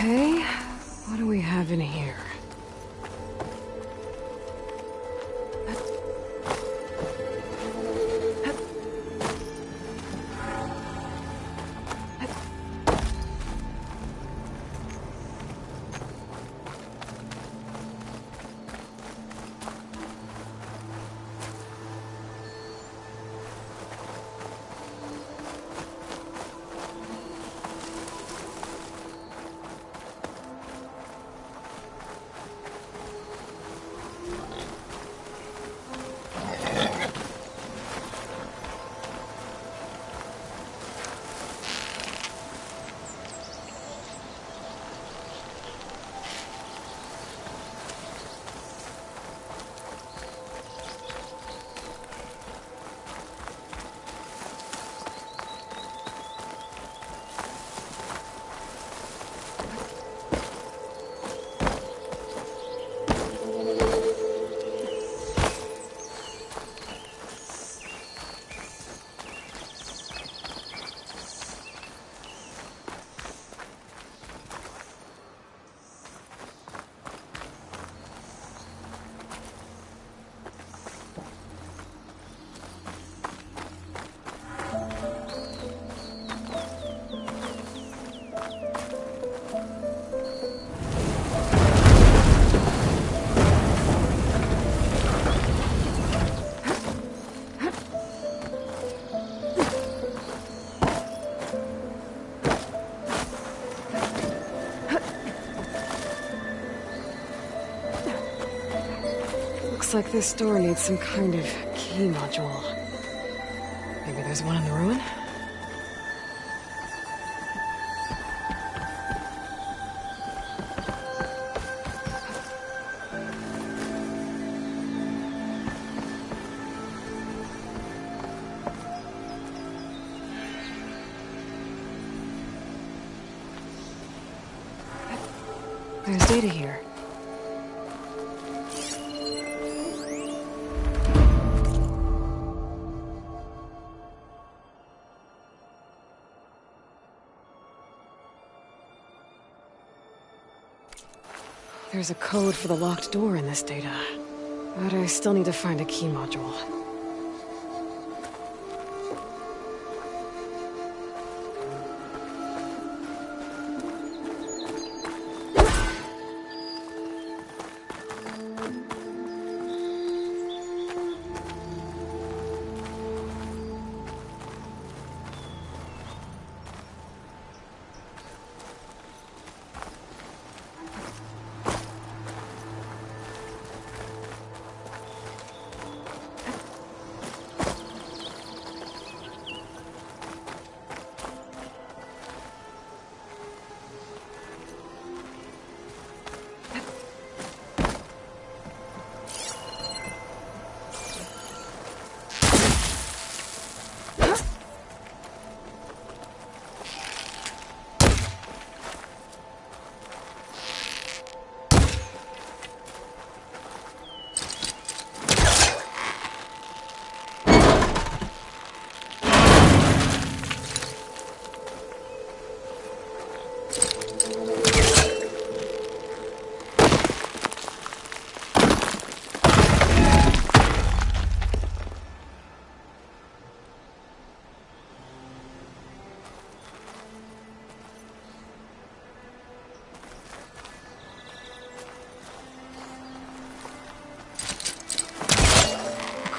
Okay, what do we have in here? Looks like this door needs some kind of key module. Maybe there's one in the ruin? There's data here. There's a code for the locked door in this data, but I still need to find a key module.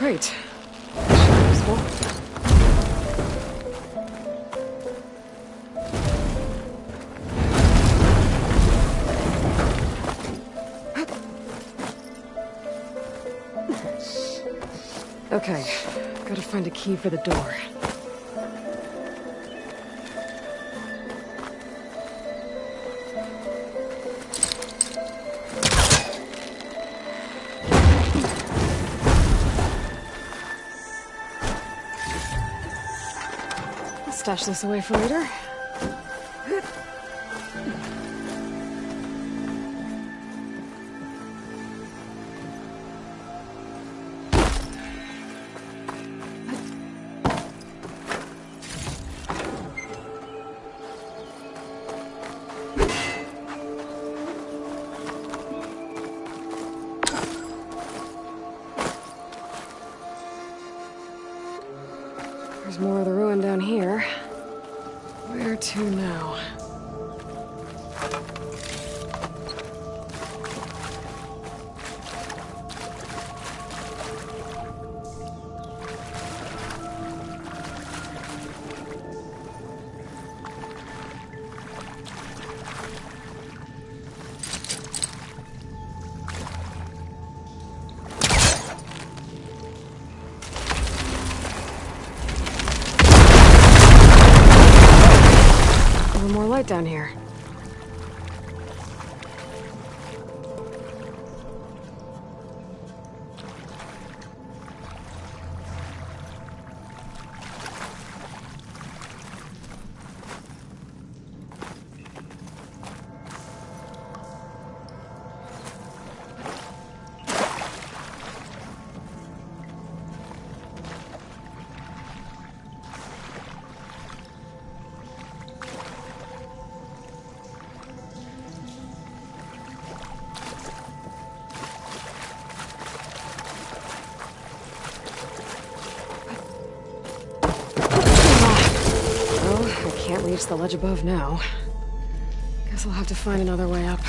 Great. Useful. Okay, gotta find a key for the door. Stash this away for later. There's more of the ruin down here. Where to now? More light down here. Can't reach the ledge above now. Guess I'll have to find another way up.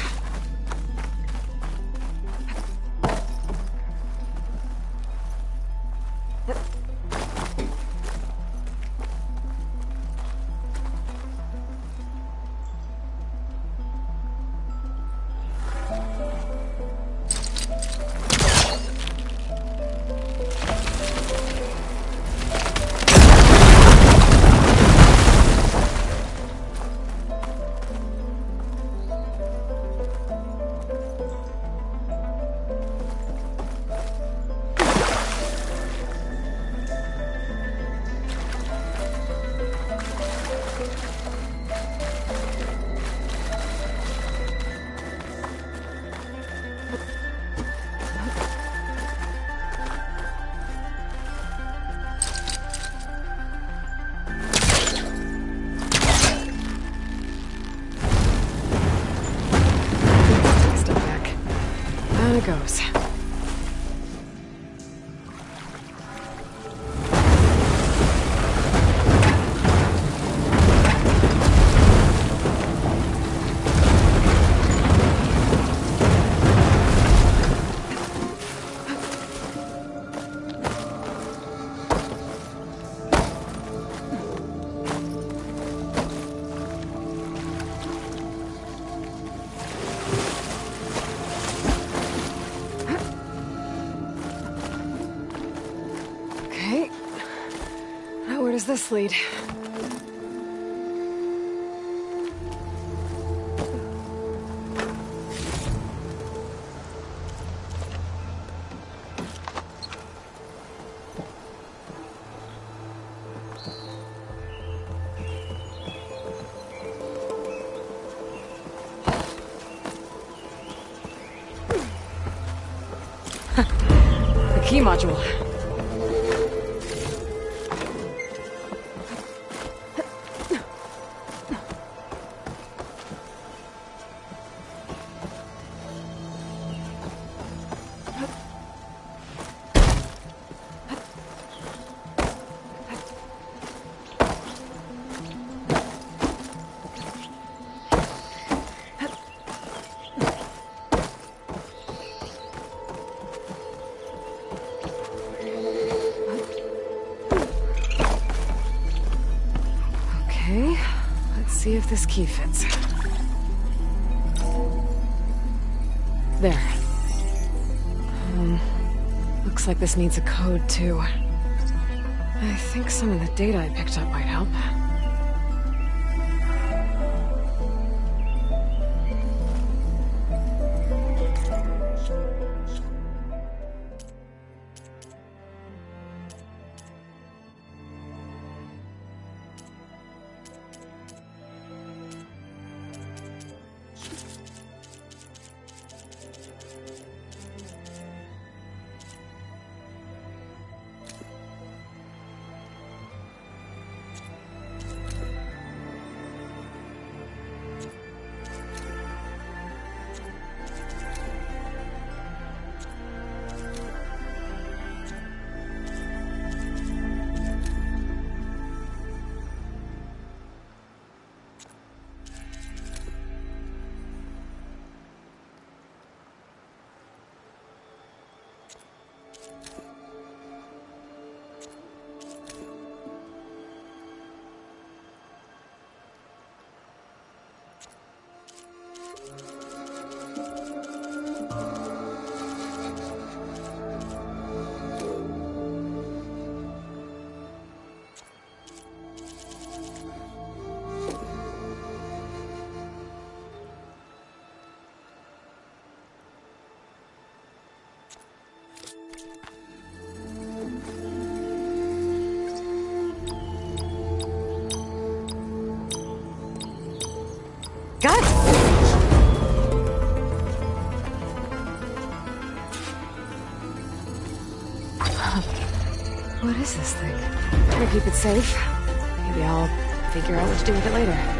Down it goes. Where does this lead? The key module. Okay, let's see if this key fits. There. Looks like this needs a code, too. I think some of the data I picked up might help. Got it! What is this thing? Better keep it safe. Maybe I'll figure out what to do with it later.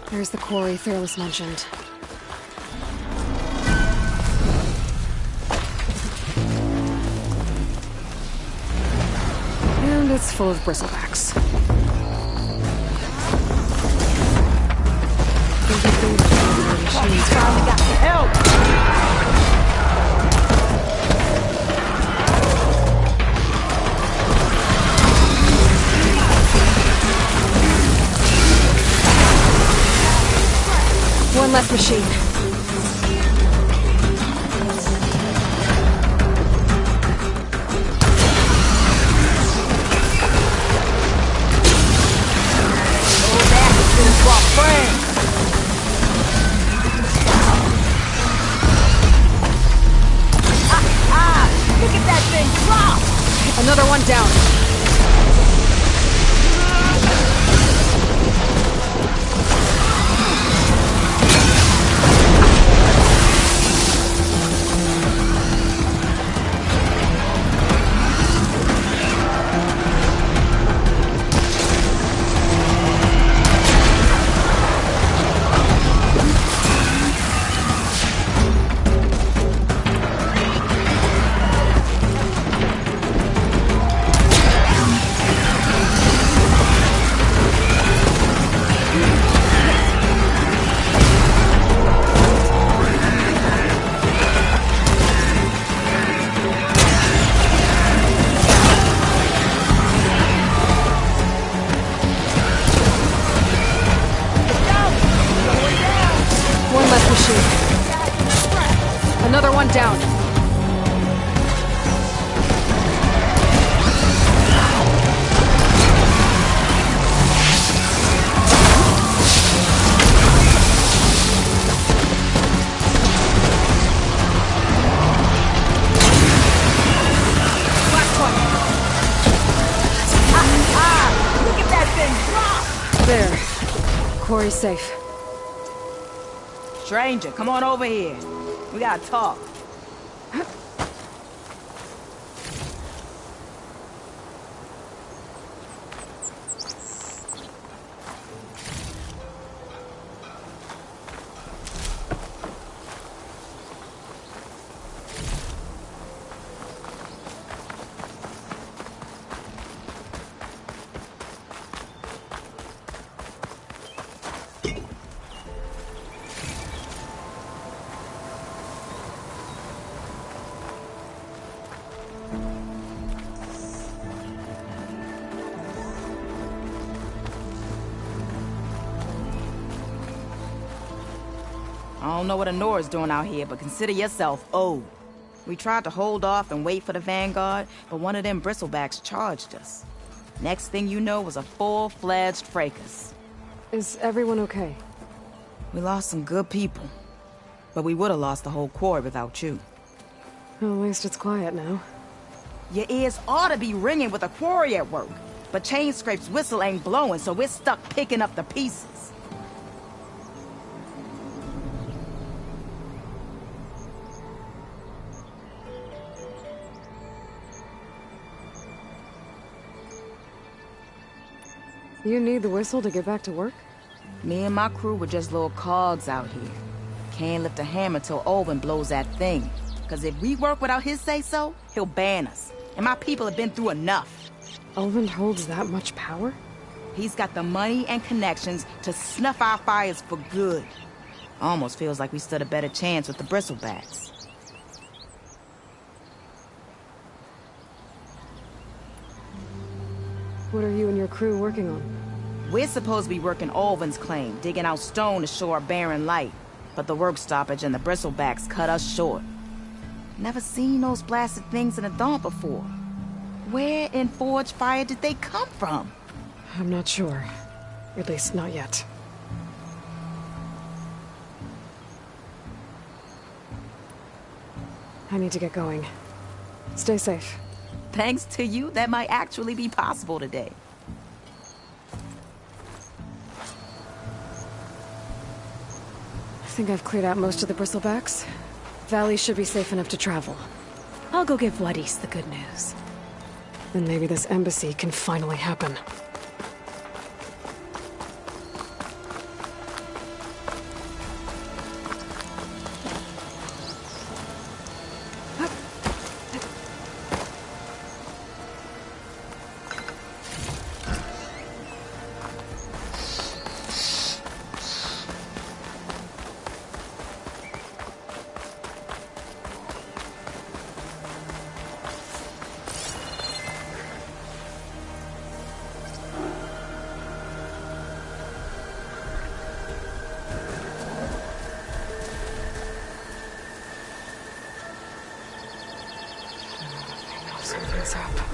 There's the quarry Fearless mentioned. And it's full of bristlebacks. Finally got the help! One less machine. Look at that thing drop! Another one down. Another one down. Last one. Look at that thing drop! There. Quarry's safe. Stranger, come on over here. We gotta talk. I don't know what Anora's doing out here, but consider yourself owed. We tried to hold off and wait for the Vanguard, but one of them bristlebacks charged us. Next thing you know was a full-fledged fracas. Is everyone okay? We lost some good people, but we would have lost the whole quarry without you. Well, at least it's quiet now. Your ears ought to be ringing with a quarry at work, but Chainscrape's whistle ain't blowing, so we're stuck picking up the pieces. You need the whistle to get back to work? Me and my crew were just little cogs out here. Can't lift a hammer till Olvin blows that thing. Cause if we work without his say-so, he'll ban us. And my people have been through enough. Olvin holds that much power? He's got the money and connections to snuff our fires for good. Almost feels like we stood a better chance with the bristlebacks. What are you and your crew working on? We're supposed to be working Olvin's claim, digging out stone to show our barren light. But the work stoppage and the bristlebacks cut us short. Never seen those blasted things in a Dawn before. Where in Forge Fire did they come from? I'm not sure. At least not yet. I need to get going. Stay safe. Thanks to you, that might actually be possible today. I think I've cleared out most of the bristlebacks. Valley should be safe enough to travel. I'll go give Wadis the good news. Then maybe this embassy can finally happen. Something's up.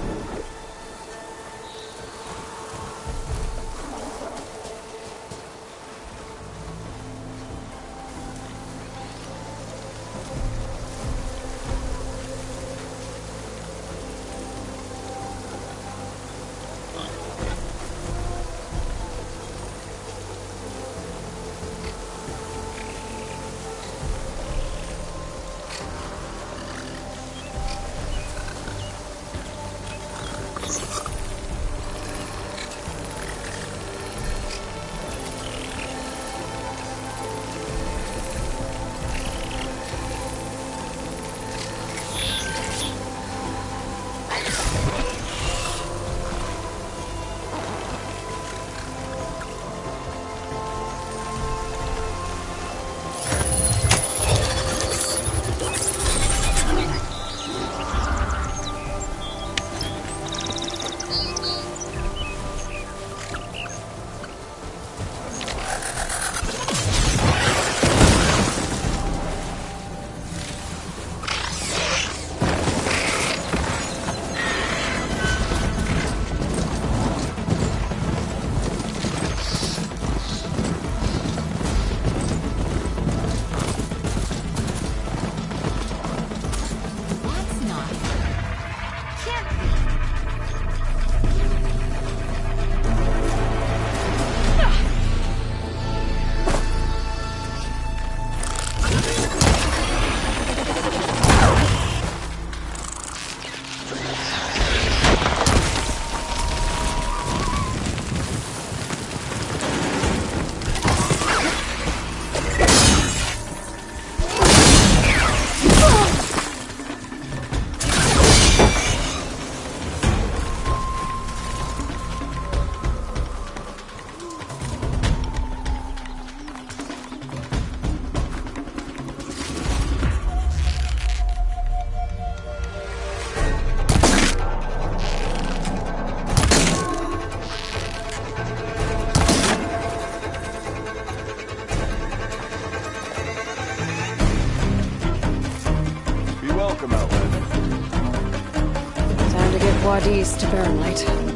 Wadis to Barrenlight.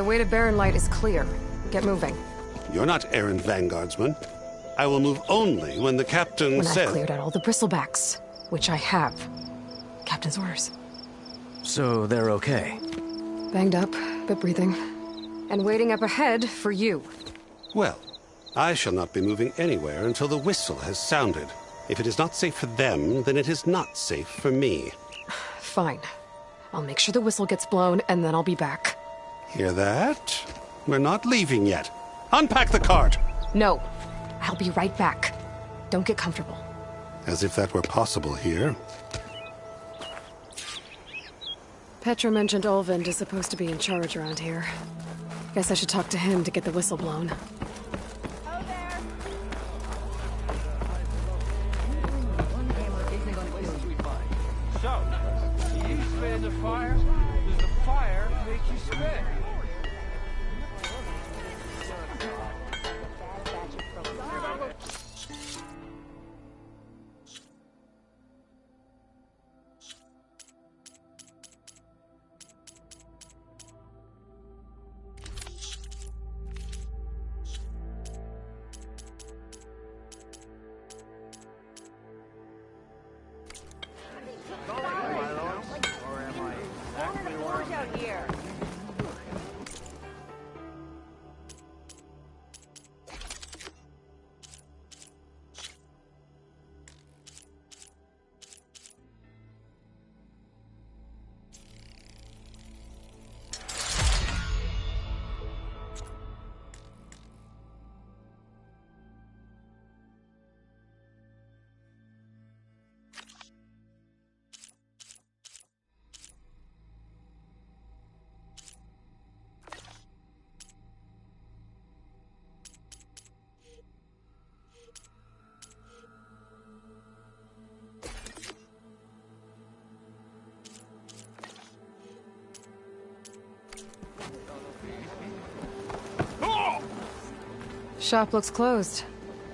The way to Barrenlight is clear. Get moving. You're not errand vanguardsman. I will move only when the captain When says... I've cleared out all the bristlebacks, which I have. Captain's orders. So they're okay? Banged up, but breathing. And waiting up ahead for you. Well, I shall not be moving anywhere until the whistle has sounded. If it is not safe for them, then it is not safe for me. Fine. I'll make sure the whistle gets blown, and then I'll be back. Hear that? We're not leaving yet. Unpack the cart! No. I'll be right back. Don't get comfortable. As if that were possible here. Petra mentioned Olvind is supposed to be in charge around here. Guess I should talk to him to get the whistle blown. So, do you spit in the fire? Does the fire make you spit? Shop looks closed.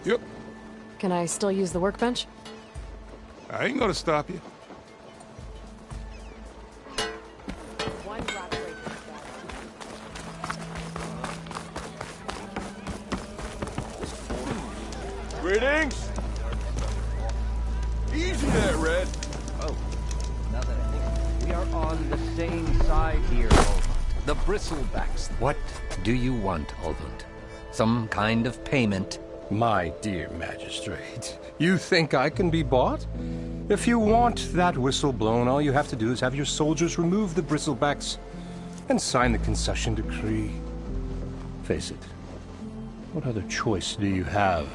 Yep. Can I still use the workbench? I ain't gonna stop you. Greetings! Easy there, Red. Oh, now that I think of it, we are on the same side here, Olvund. The Bristlebacks. What do you want, Olvund? Some kind of payment? My dear magistrate, you think I can be bought? If you want that whistle blown, all you have to do is have your soldiers remove the Bristlebacks and sign the concession decree. Face it, what other choice do you have?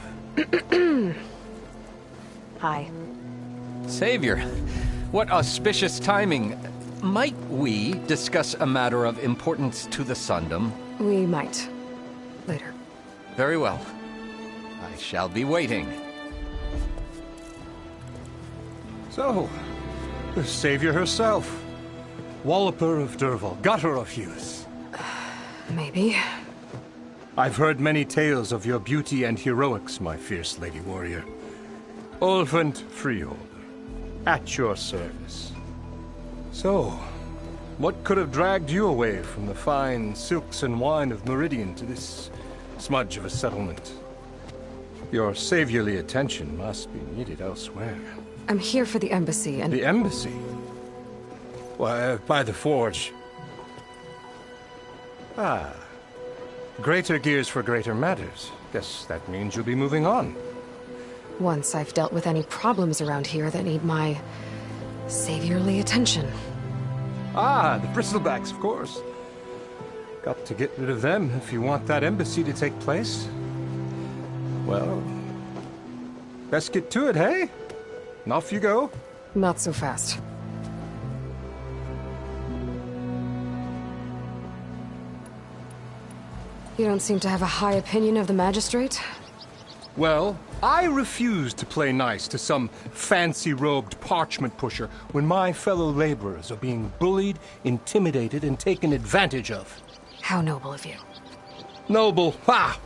Hi. Savior, what auspicious timing. Might we discuss a matter of importance to the Sundom? We might. Later. Very well. I shall be waiting. So, the savior herself. Walloper of Derval, gutter of youth. Maybe. I've heard many tales of your beauty and heroics, my fierce lady warrior. Olvund Freeholder, at your service. So, what could have dragged you away from the fine silks and wine of Meridian to this smudge of a settlement? Your saviorly attention must be needed elsewhere. I'm here for the embassy and... The embassy? Why, by the forge. Ah. Greater gears for greater matters. Guess that means you'll be moving on. Once I've dealt with any problems around here that need my... saviorly attention. Ah, the Bristlebacks, of course. Got to get rid of them if you want that embassy to take place. Well, best get to it, hey? And off you go. Not so fast. You don't seem to have a high opinion of the magistrate? Well, I refuse to play nice to some fancy-robed parchment pusher when my fellow laborers are being bullied, intimidated, and taken advantage of. How noble of you. Noble? Ha!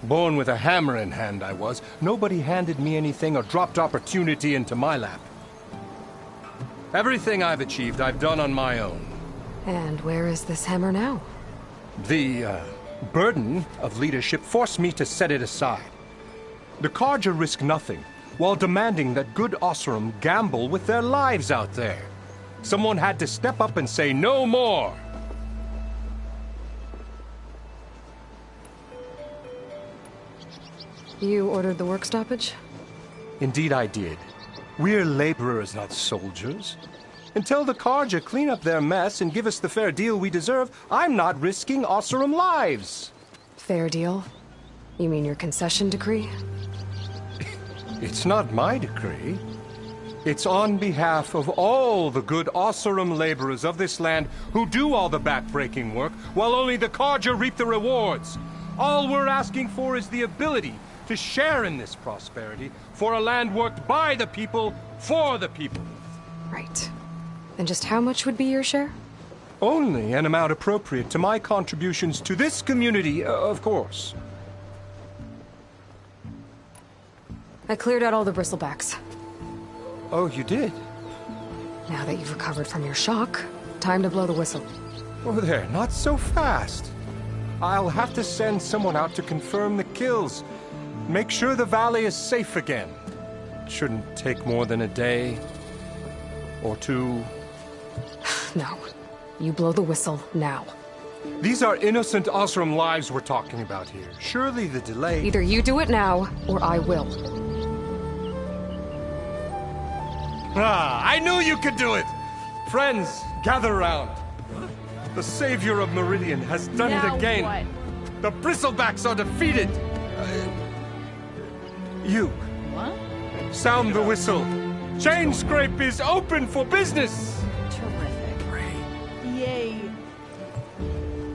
Born with a hammer in hand, I was. Nobody handed me anything or dropped opportunity into my lap. Everything I've achieved, I've done on my own. And where is this hammer now? The, burden of leadership forced me to set it aside. The Carja risk nothing, while demanding that good Oseram gamble with their lives out there. Someone had to step up and say no more. You ordered the work stoppage? Indeed I did. We're laborers, not soldiers. Until the Carja clean up their mess and give us the fair deal we deserve, I'm not risking Oseram lives. Fair deal? You mean your concession decree? It's not my decree. It's on behalf of all the good Oseram laborers of this land who do all the backbreaking work, while only the Carja reap the rewards. All we're asking for is the ability to share in this prosperity for a land worked by the people, for the people. Right. And just how much would be your share? Only an amount appropriate to my contributions to this community, of course. I cleared out all the Bristlebacks. Oh, you did? Now that you've recovered from your shock, time to blow the whistle. Oh, there, not so fast. I'll have to send someone out to confirm the kills. Make sure the valley is safe again. It shouldn't take more than a day. Or two. No. You blow the whistle now. These are innocent Oseram lives we're talking about here. Surely the delay... Either you do it now, or I will. Ah, I knew you could do it! Friends, gather around. The savior of Meridian has done it again. What? The Bristlebacks are defeated. You. What? Sound the whistle. Chainscrape is open for business. Terrific. Yay.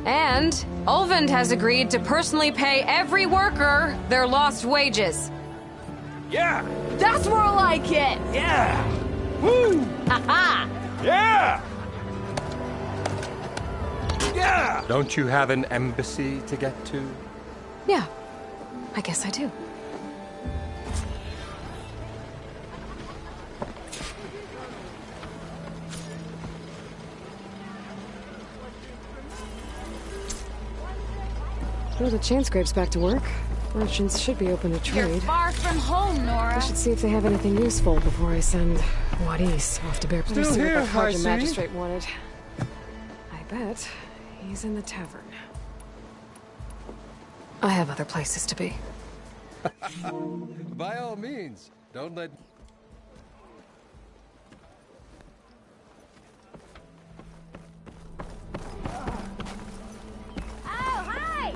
And Olvund has agreed to personally pay every worker their lost wages. Yeah! That's more like it! Yeah! Woo! Ha-ha! Yeah! Yeah! Don't you have an embassy to get to? Yeah. I guess I do. Throw the chain scrapes back to work. Merchants should be open to You're trade. far from home, Nora. I should see if they have anything useful before I send Wadis off to Bear. Better Still see here, what the Carja I see. magistrate wanted. I bet he's in the tavern. I have other places to be. By all means, don't let... Oh, hi!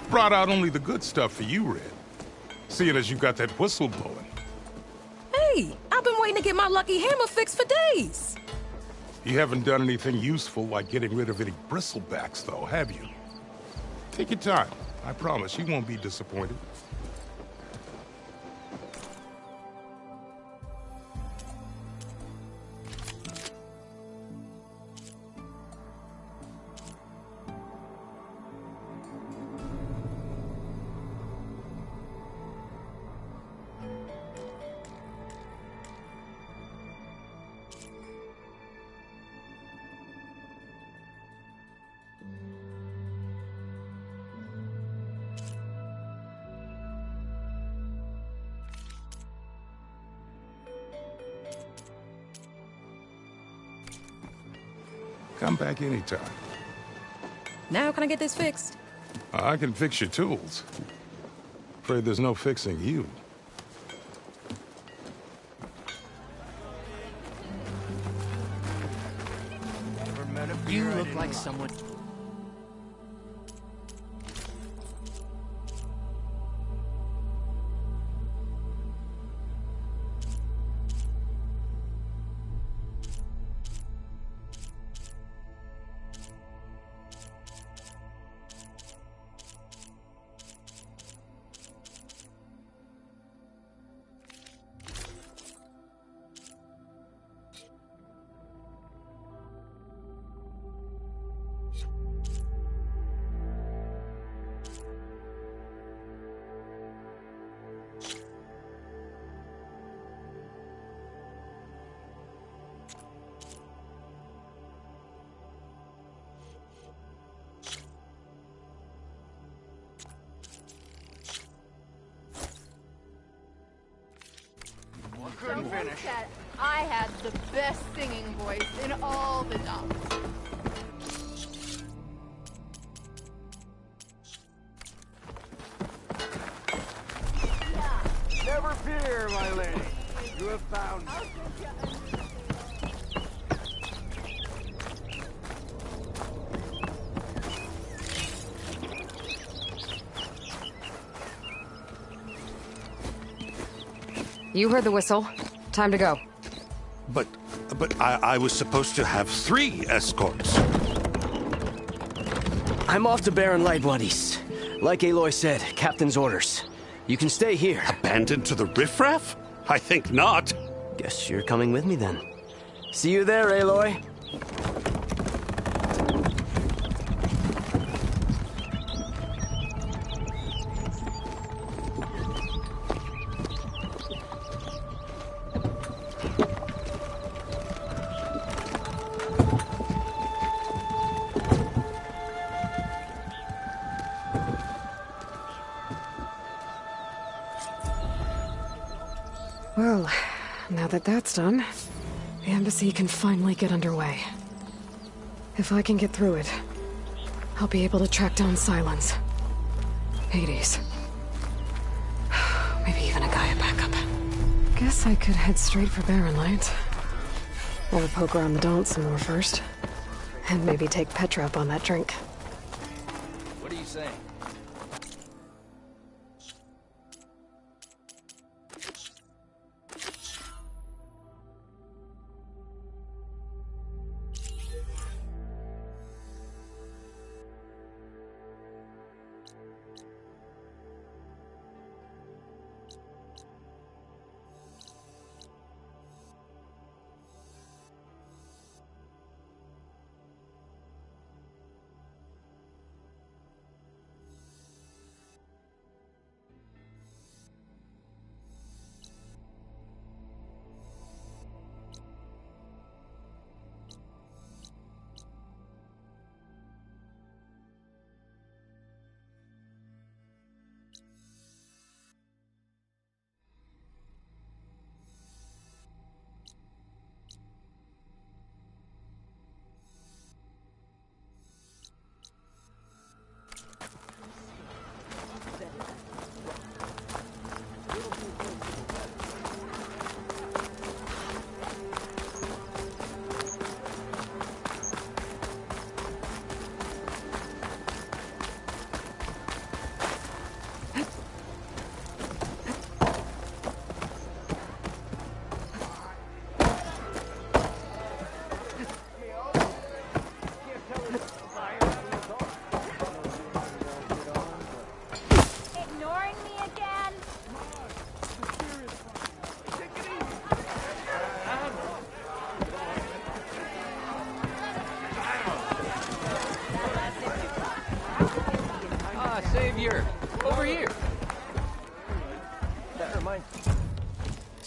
Brought out only the good stuff for you, Red. Seeing as you got that whistle blowing. Hey, I've been waiting to get my lucky hammer fixed for days. You haven't done anything useful like getting rid of any bristlebacks, though, have you? Take your time. I promise you won't be disappointed. Come back anytime. Now can I get this fixed? I can fix your tools. Afraid there's no fixing you. You look like someone... Someone said I had the best singing voice in all the docks. Never fear, my lady. You have found me. You heard the whistle. Time to go. But I was supposed to have 3 escorts. I'm off to Baron Light Wadis. Like Aloy said, Captain's orders. You can stay here. Abandoned to the riffraff? I think not. Guess you're coming with me then. See you there, Aloy. Well, now that that's done, the embassy can finally get underway. If I can get through it, I'll be able to track down Silence. Hades. Maybe even a Gaia backup. Guess I could head straight for Baron Light. Or poke around the Daunt some more first. And maybe take Petra up on that drink. What are you saying?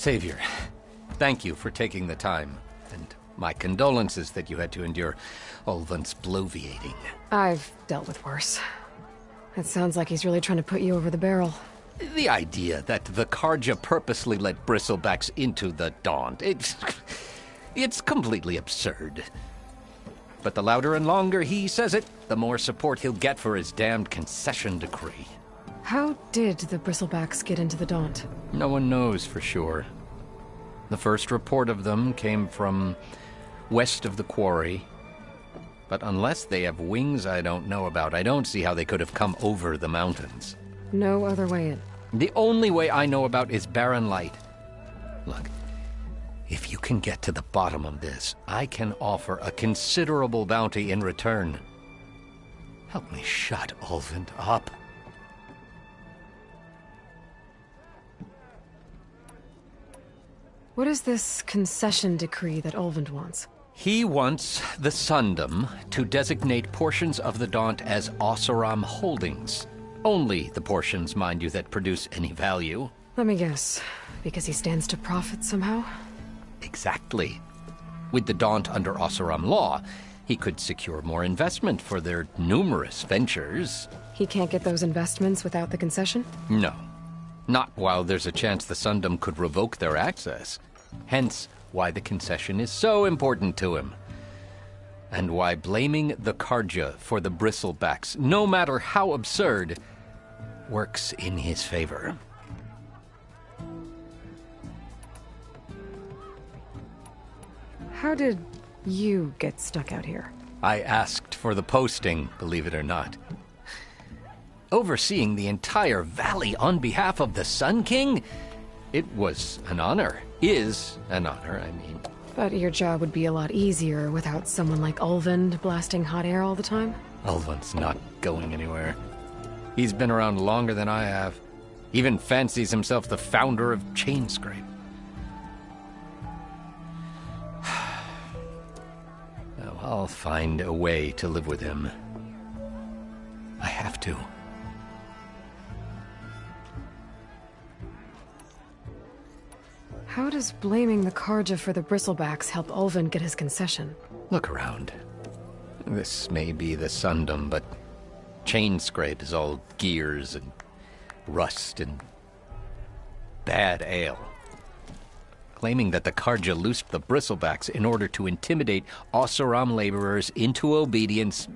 Savior, thank you for taking the time, and my condolences that you had to endure Ulvund's bloviating. I've dealt with worse. It sounds like he's really trying to put you over the barrel. The idea that the Carja purposely let Bristlebacks into the Daunt, it's completely absurd. But the louder and longer he says it, the more support he'll get for his damned concession decree. How did the Bristlebacks get into the Daunt? No one knows for sure. The first report of them came from west of the quarry. But unless they have wings I don't know about, I don't see how they could have come over the mountains. No other way in. The only way I know about is Barren Light. Look, if you can get to the bottom of this, I can offer a considerable bounty in return. Help me shut Ulvund up. What is this concession decree that Ulvund wants? He wants the Sundom to designate portions of the Daunt as Oseram holdings. Only the portions, mind you, that produce any value. Let me guess. Because he stands to profit somehow? Exactly. With the Daunt under Oseram law, he could secure more investment for their numerous ventures. He can't get those investments without the concession? No. Not while there's a chance the Sundom could revoke their access. Hence why the concession is so important to him. And why blaming the Carja for the Bristlebacks, no matter how absurd, works in his favor. How did you get stuck out here? I asked for the posting, believe it or not. Overseeing the entire valley on behalf of the Sun King? It was an honor. Is an honor, I mean. But your job would be a lot easier without someone like Ulvund blasting hot air all the time? Ulvund's not going anywhere. He's been around longer than I have. Even fancies himself the founder of Chainscrape. Now, I'll find a way to live with him. I have to. How does blaming the Carja for the Bristlebacks help Ulvund get his concession? Look around. This may be the Sundom, but Chainscrape is all gears and rust and bad ale. Claiming that the Carja loosed the Bristlebacks in order to intimidate Oseram laborers into obedience.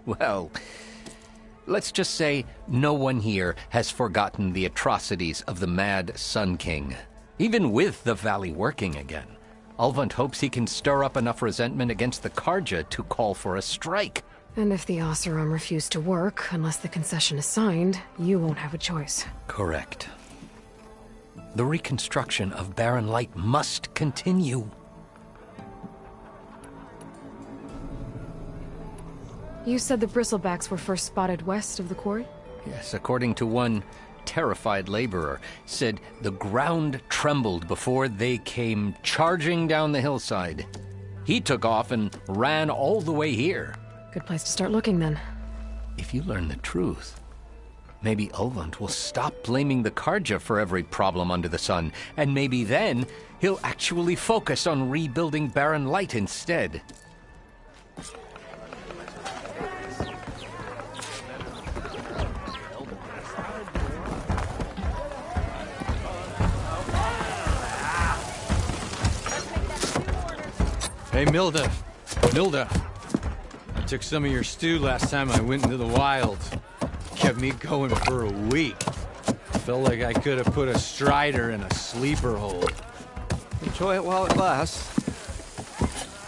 Well, let's just say no one here has forgotten the atrocities of the Mad Sun King. Even with the valley working again, Ulvund hopes he can stir up enough resentment against the Carja to call for a strike. And if the Oseram refuse to work, unless the concession is signed, you won't have a choice. Correct. The reconstruction of Barren Light must continue. You said the Bristlebacks were first spotted west of the quarry? Yes, according to one terrified laborer, said the ground trembled before they came charging down the hillside. He took off and ran all the way here. Good place to start looking, then. If you learn the truth, maybe Ulvund will stop blaming the Carja for every problem under the sun, and maybe then he'll actually focus on rebuilding Barren Light instead. Hey, Milda. I took some of your stew last time I went into the wilds. Kept me going for a week. Felt like I could have put a strider in a sleeper hole. Enjoy it while it lasts.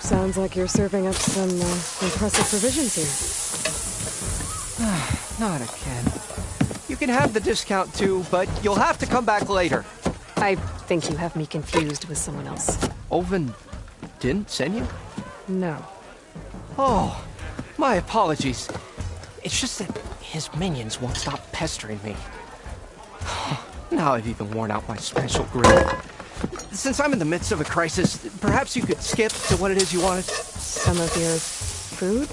Sounds like you're serving up some impressive provisions here. Not again. You can have the discount too, but you'll have to come back later. I think you have me confused with someone else. Ulvund didn't send you? No. Oh, my apologies. It's just that his minions won't stop pestering me. Now I've even worn out my special grill. Since I'm in the midst of a crisis, perhaps you could skip to what it is you wanted? Some of your food?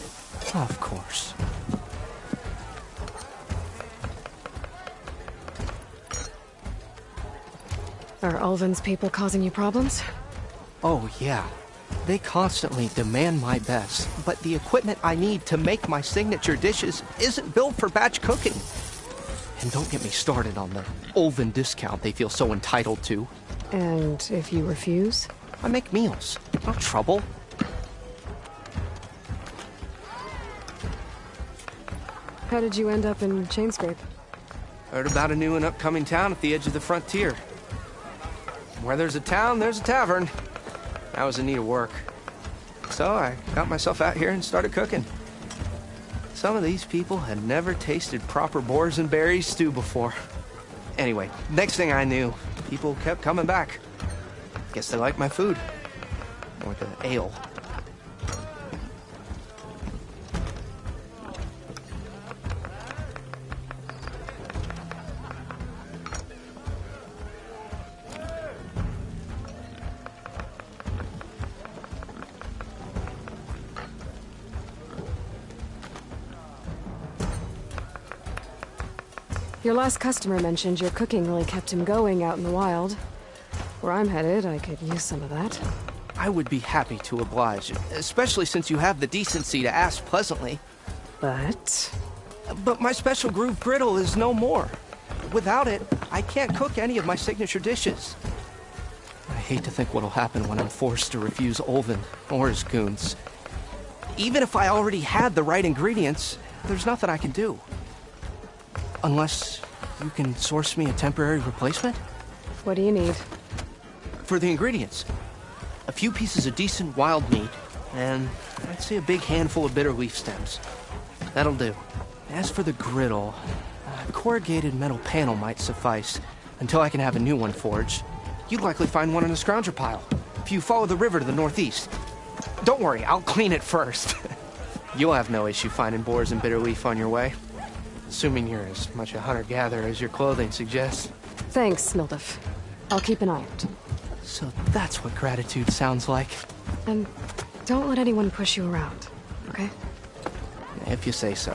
Of course. Are Ulvin's people causing you problems? Oh, yeah. They constantly demand my best, but the equipment I need to make my signature dishes isn't built for batch cooking. And don't get me started on the Ulvin discount they feel so entitled to. And if you refuse? I make meals. No trouble. How did you end up in Chainscrape? Heard about a new and upcoming town at the edge of the frontier. Where there's a town, there's a tavern. I was in need of work. So I got myself out here and started cooking. Some of these people had never tasted proper boars and berries stew before. Anyway, next thing I knew, people kept coming back. Guess they liked my food. Or the ale. Your last customer mentioned your cooking really kept him going out in the wild. Where I'm headed, I could use some of that. I would be happy to oblige, especially since you have the decency to ask pleasantly. But my special groove griddle is no more. Without it, I can't cook any of my signature dishes. I hate to think what'll happen when I'm forced to refuse Ulvin or his goons. Even if I already had the right ingredients, there's nothing I can do. Unless you can source me a temporary replacement? What do you need? For the ingredients, a few pieces of decent wild meat, and I'd say a big handful of bitter leaf stems. That'll do. As for the griddle, a corrugated metal panel might suffice until I can have a new one forged. You'd likely find one in a scrounger pile if you follow the river to the northeast. Don't worry, I'll clean it first. You'll have no issue finding boars and bitter leaf on your way. Assuming you're as much a hunter-gatherer as your clothing suggests. Thanks, Mildif. I'll keep an eye out. So that's what gratitude sounds like. And don't let anyone push you around, okay? If you say so.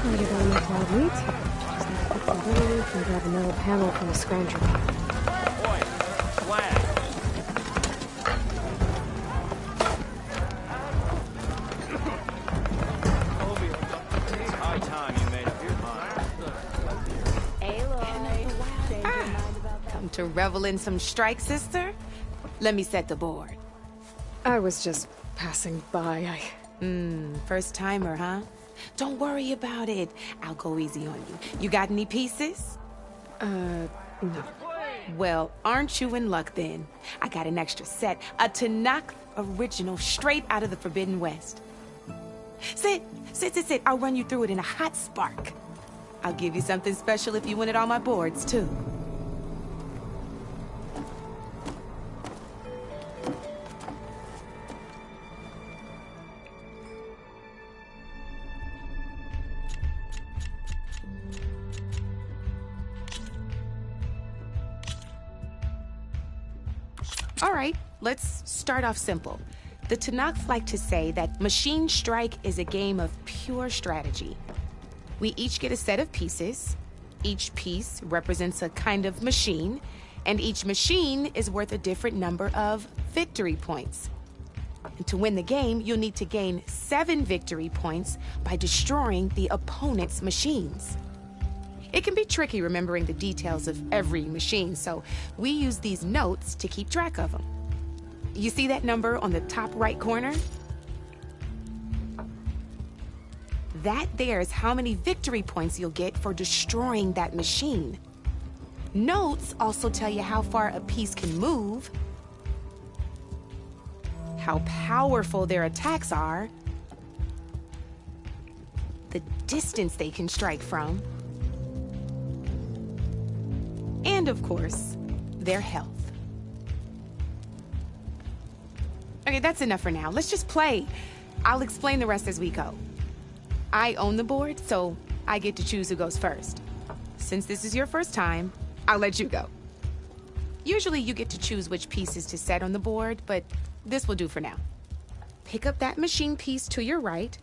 Ready to make wild meat? Just need to pick some bitter leaf and grab another panel from the scrounger pile. To revel in some strike, sister? Let me set the board. I was just passing by. First timer, huh? Don't worry about it. I'll go easy on you. You got any pieces? No. Well, aren't you in luck then? I got an extra set, a Tanakh original straight out of the Forbidden West. Sit. I'll run you through it in a hot spark. I'll give you something special if you win it on my boards, too. All right, let's start off simple. The Tanakh like to say that Machine Strike is a game of pure strategy. We each get a set of pieces. Each piece represents a kind of machine, and each machine is worth a different number of victory points. And to win the game, you'll need to gain 7 victory points by destroying the opponent's machines. It can be tricky remembering the details of every machine, so we use these notes to keep track of them. You see that number on the top right corner? That there is how many victory points you'll get for destroying that machine. Notes also tell you how far a piece can move, how powerful their attacks are, the distance they can strike from, and of course, their health. Okay, that's enough for now. Let's just play. I'll explain the rest as we go. I own the board, so I get to choose who goes first. Since this is your first time, I'll let you go. Usually you get to choose which pieces to set on the board, but this will do for now. Pick up that machine piece to your right,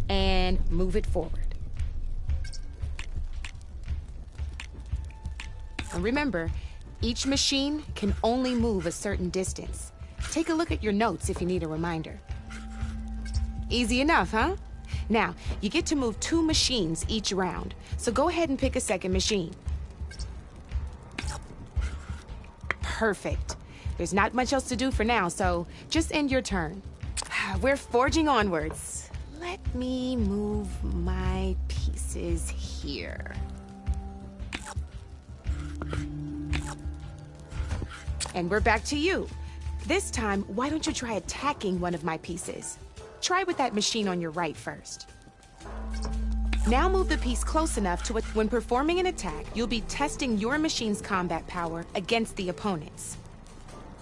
and move it forward. And remember, each machine can only move a certain distance. Take a look at your notes if you need a reminder. Easy enough, huh? Now, you get to move 2 machines each round, so go ahead and pick a second machine. Perfect. There's not much else to do for now, so just end your turn. We're forging onwards. Let me move my pieces here. And we're back to you. This time, why don't you try attacking one of my pieces? Try with that machine on your right first. Now move the piece close enough to it. When performing an attack, you'll be testing your machine's combat power against the opponent's.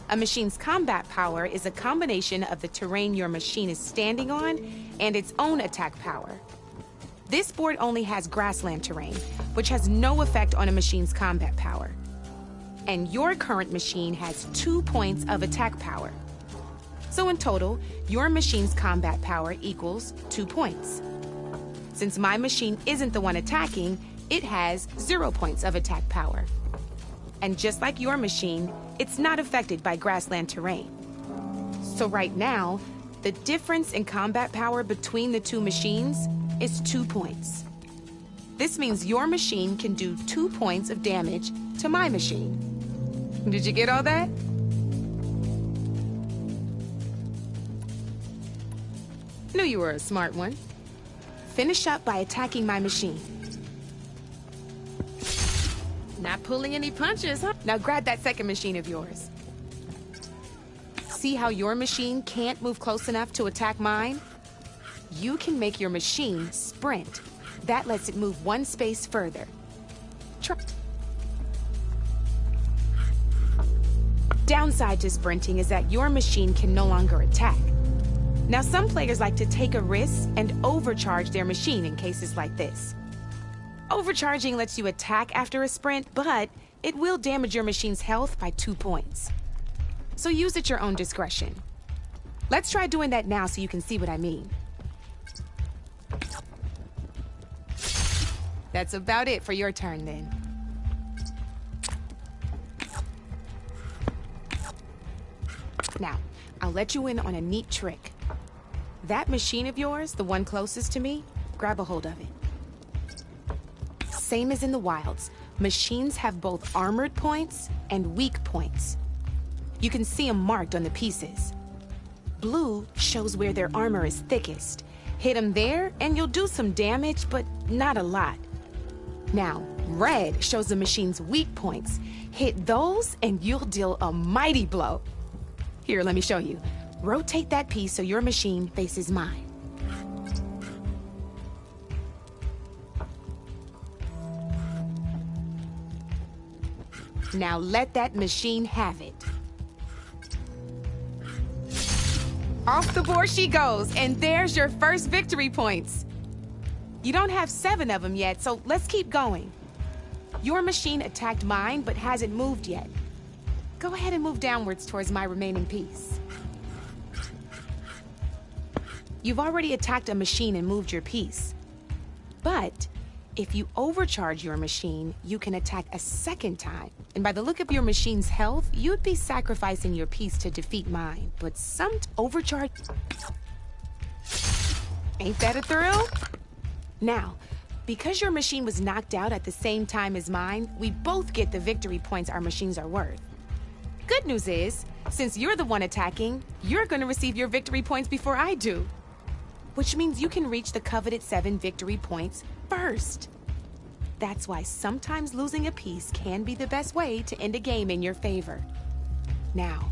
A machine's combat power is a combination of the terrain your machine is standing on and its own attack power. This board only has grassland terrain, which has no effect on a machine's combat power. And your current machine has 2 points of attack power. So in total, your machine's combat power equals 2 points. Since my machine isn't the one attacking, it has 0 points of attack power. And just like your machine, it's not affected by grassland terrain. So right now, the difference in combat power between the 2 machines is 2 points. This means your machine can do 2 points of damage to my machine. Did you get all that? Knew you were a smart one. Finish up by attacking my machine. Not pulling any punches, huh? Now grab that second machine of yours. See how your machine can't move close enough to attack mine? You can make your machine sprint. That lets it move 1 space further. Downside to sprinting is that your machine can no longer attack. Now, some players like to take a risk and overcharge their machine in cases like this. Overcharging lets you attack after a sprint, but it will damage your machine's health by 2 points. So use at your own discretion. Let's try doing that now so you can see what I mean. That's about it for your turn then. Now, I'll let you in on a neat trick. That machine of yours, the one closest to me, grab a hold of it. Same as in the wilds, machines have both armored points and weak points. You can see them marked on the pieces. Blue shows where their armor is thickest. Hit them there and you'll do some damage, but not a lot. Now, red shows the machine's weak points. Hit those and you'll deal a mighty blow. Here, let me show you. Rotate that piece so your machine faces mine. Now let that machine have it. Off the board she goes, and there's your first victory points. You don't have 7 of them yet, so let's keep going. Your machine attacked mine, but hasn't moved yet. Go ahead and move downwards towards my remaining piece. You've already attacked a machine and moved your piece. But if you overcharge your machine, you can attack a second time. And by the look of your machine's health, you'd be sacrificing your piece to defeat mine. But some overcharge... Ain't that a thrill? Now, because your machine was knocked out at the same time as mine, we both get the victory points our machines are worth. Good news is, since you're the one attacking, you're gonna receive your victory points before I do. Which means you can reach the coveted 7 victory points first. That's why sometimes losing a piece can be the best way to end a game in your favor. Now,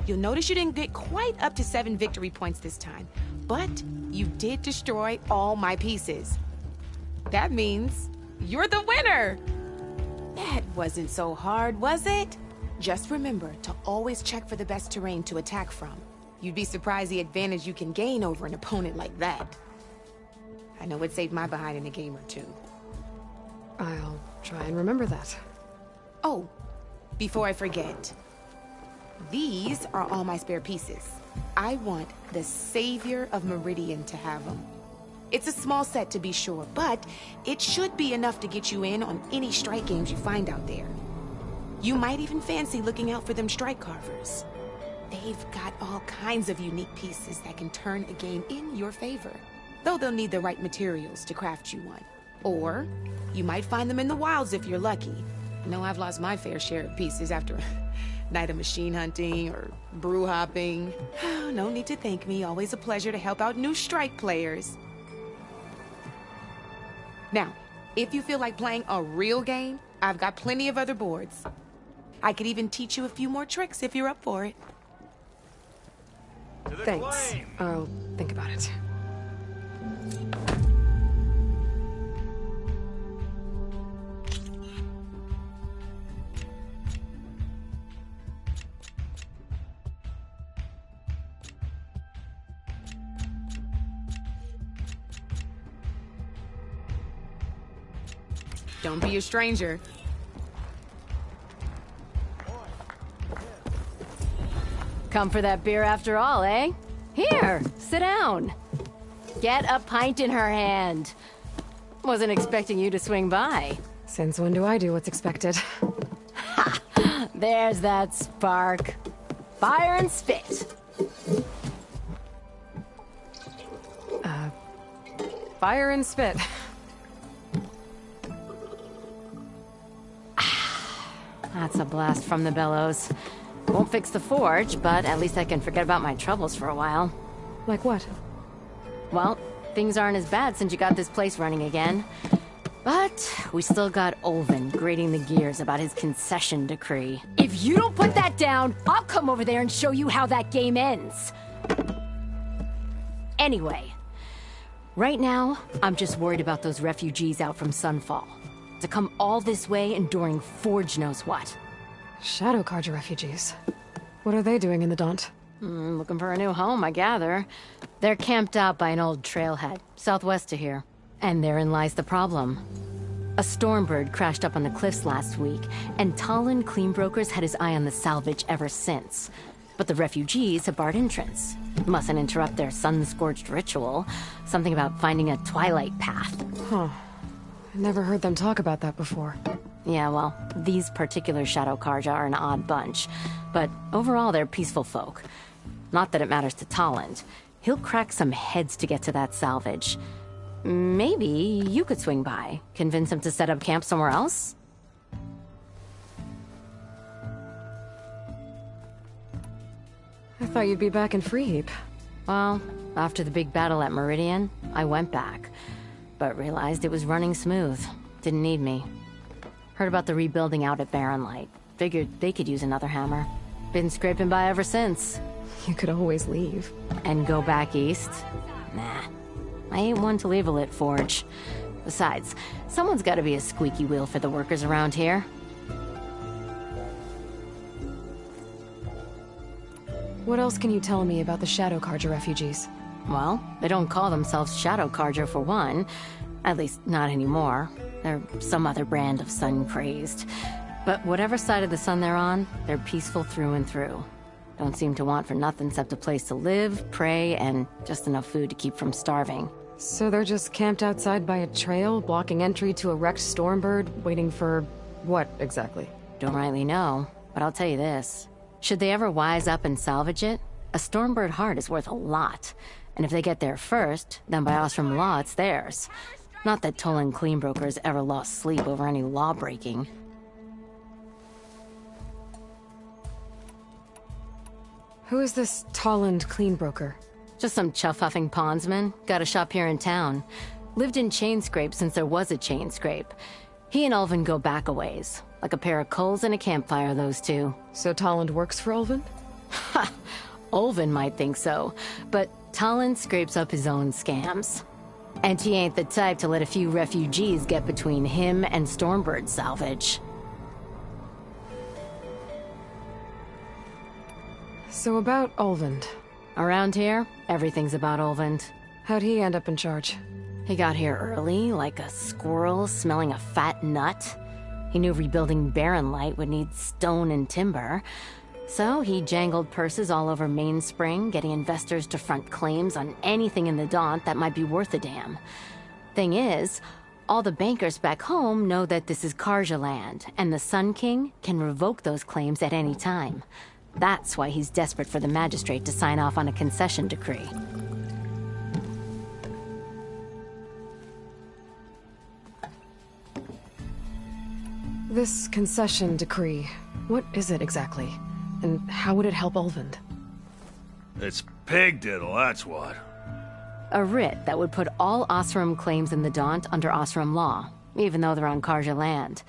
you'll notice you didn't get quite up to 7 victory points this time, but you did destroy all my pieces. That means you're the winner! That wasn't so hard, was it? Just remember to always check for the best terrain to attack from. You'd be surprised the advantage you can gain over an opponent like that. I know it saved my behind in a game or two. I'll try and remember that. Oh, before I forget, these are all my spare pieces. I want the Savior of Meridian to have them. It's a small set to be sure, but it should be enough to get you in on any strike games you find out there. You might even fancy looking out for them strike carvers. They've got all kinds of unique pieces that can turn a game in your favor. Though they'll need the right materials to craft you one. Or, you might find them in the wilds if you're lucky. I know I've lost my fair share of pieces after a night of machine hunting or brew hopping. No need to thank me. Always a pleasure to help out new strike players. Now, if you feel like playing a real game, I've got plenty of other boards. I could even teach you a few more tricks if you're up for it. Thanks. I'll think about it. Don't be a stranger. Come for that beer after all, eh? Here, sit down. Get a pint in her hand. Wasn't expecting you to swing by. Since when do I do what's expected? Ha! There's that spark. Fire and spit. Fire and spit. That's a blast from the bellows. Won't fix the forge, but at least I can forget about my troubles for a while. Like what? Well, things aren't as bad since you got this place running again. But we still got Olvin grating the gears about his concession decree. If you don't put that down, I'll come over there and show you how that game ends. Anyway, right now, I'm just worried about those refugees out from Sunfall. To come all this way enduring Forge knows what. Shadow Carja refugees. What are they doing in the Daunt? Looking for a new home, I gather. They're camped out by an old trailhead, southwest of here. And therein lies the problem. A Stormbird crashed up on the cliffs last week, and Talon Cleanbrokers had his eye on the salvage ever since. But the refugees have barred entrance. Mustn't interrupt their sun-scorched ritual. Something about finding a twilight path. Huh. I never heard them talk about that before. Yeah, well, these particular Shadow Carja are an odd bunch. But overall, they're peaceful folk. Not that it matters to Talon. He'll crack some heads to get to that salvage. Maybe you could swing by, convince him to set up camp somewhere else? I thought you'd be back in Freeheap. Well, after the big battle at Meridian, I went back. But realized it was running smooth. Didn't need me. Heard about the rebuilding out at Barren Light. Figured they could use another hammer. Been scraping by ever since. You could always leave. And go back east? Nah. I ain't one to leave a lit forge. Besides, someone's gotta be a squeaky wheel for the workers around here. What else can you tell me about the Shadow Carja refugees? Well, they don't call themselves Shadow Carja for one. At least, not anymore. They're some other brand of sun-crazed. But whatever side of the sun they're on, they're peaceful through and through. Don't seem to want for nothing except a place to live, pray, and just enough food to keep from starving. So they're just camped outside by a trail, blocking entry to a wrecked Stormbird, waiting for... what, exactly? Don't rightly know, but I'll tell you this. Should they ever wise up and salvage it, a Stormbird heart is worth a lot. And if they get there first, then by Ostrom law, it's theirs. Not that Tolan Cleanbrokers ever lost sleep over any law breaking. Who is this Tolland Cleanbroker? Just some chuff-huffing pondsman. Got a shop here in town. Lived in Chainscrape since there was a Chainscrape. He and Ulvin go back a ways. Like a pair of coals and a campfire, those two. So Tolland works for Ulvin? Ha! Ulvin might think so, but Talon scrapes up his own scams. And he ain't the type to let a few refugees get between him and Stormbird salvage. So about Ulvin. Around here, everything's about Ulvin. How'd he end up in charge? He got here early, like a squirrel smelling a fat nut. He knew rebuilding Barren Light would need stone and timber. So he jangled purses all over Mainspring, getting investors to front claims on anything in the Daunt that might be worth a damn. Thing is, All the bankers back home know that this is Karja land, and the Sun King can revoke those claims at any time. That's why he's desperate for the magistrate to sign off on a concession decree. This concession decree, what is it exactly? And how would it help Ulvund? It's pig diddle, that's what. A writ that would put all Osram claims in the Daunt under Osram law, even though they're on Karja land.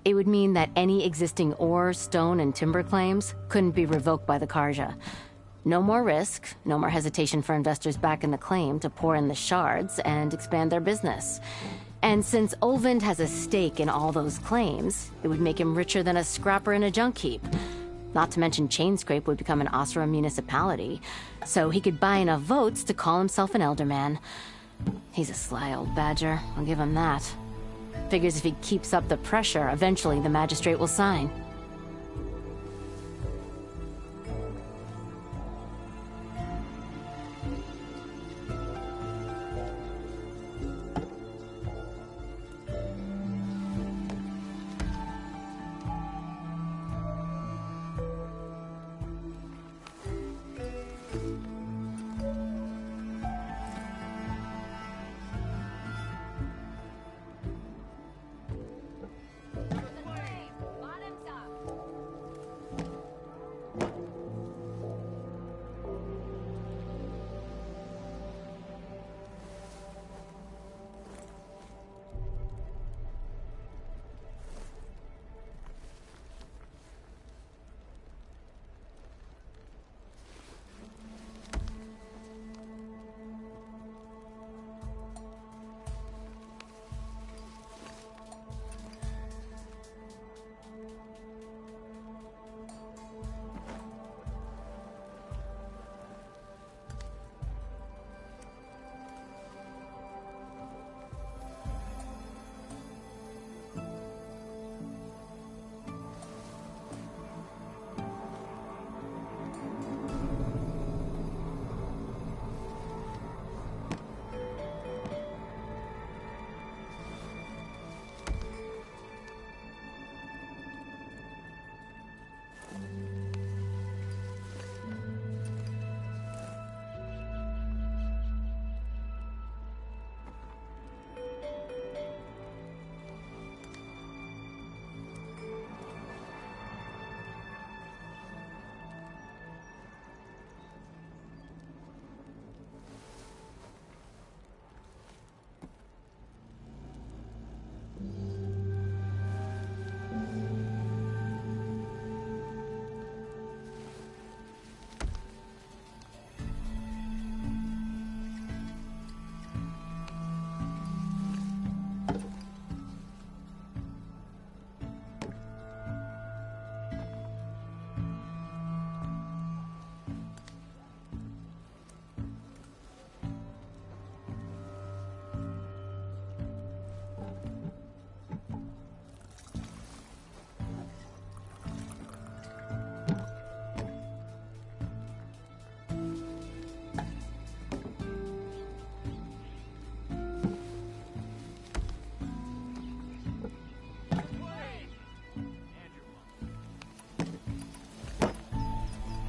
It would mean that any existing ore, stone, and timber claims couldn't be revoked by the Karja. No more risk, no more hesitation for investors back in the claim to pour in the shards and expand their business. And since Ulvund has a stake in all those claims, it would make him richer than a scrapper in a junk heap. Not to mention Chainscrape would become an Osram municipality, so he could buy enough votes to call himself an Elderman. He's a sly old badger, I'll give him that. Figures if he keeps up the pressure, eventually the magistrate will sign.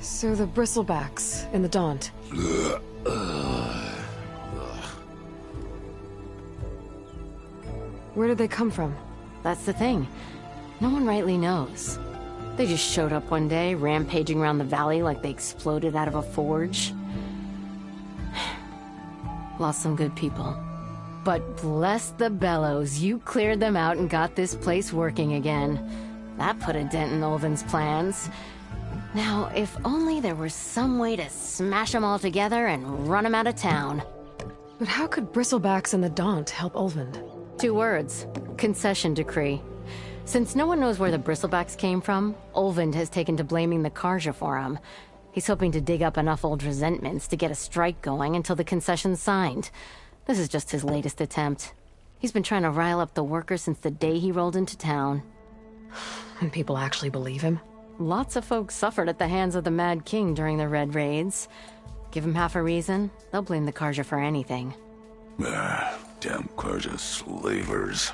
So the Bristlebacks in the Daunt. Where did they come from? That's the thing. No one rightly knows. They just showed up one day, rampaging around the valley like they exploded out of a forge. Lost some good people. But bless the bellows, you cleared them out and got this place working again. That put a dent in Ulvund's plans. Now, if only there were some way to smash them all together and run them out of town. But how could Bristlebacks and the Daunt help Ulvund? 2 words. Concession decree. Since no one knows where the Bristlebacks came from, Ulvund has taken to blaming the Karja for them. He's hoping to dig up enough old resentments to get a strike going until the concession's signed. This is just his latest attempt. He's been trying to rile up the workers since the day he rolled into town. And people actually believe him? Lots of folks suffered at the hands of the Mad King during the Red Raids. Give him half a reason, they'll blame the Karja for anything. Damn Carja slavers.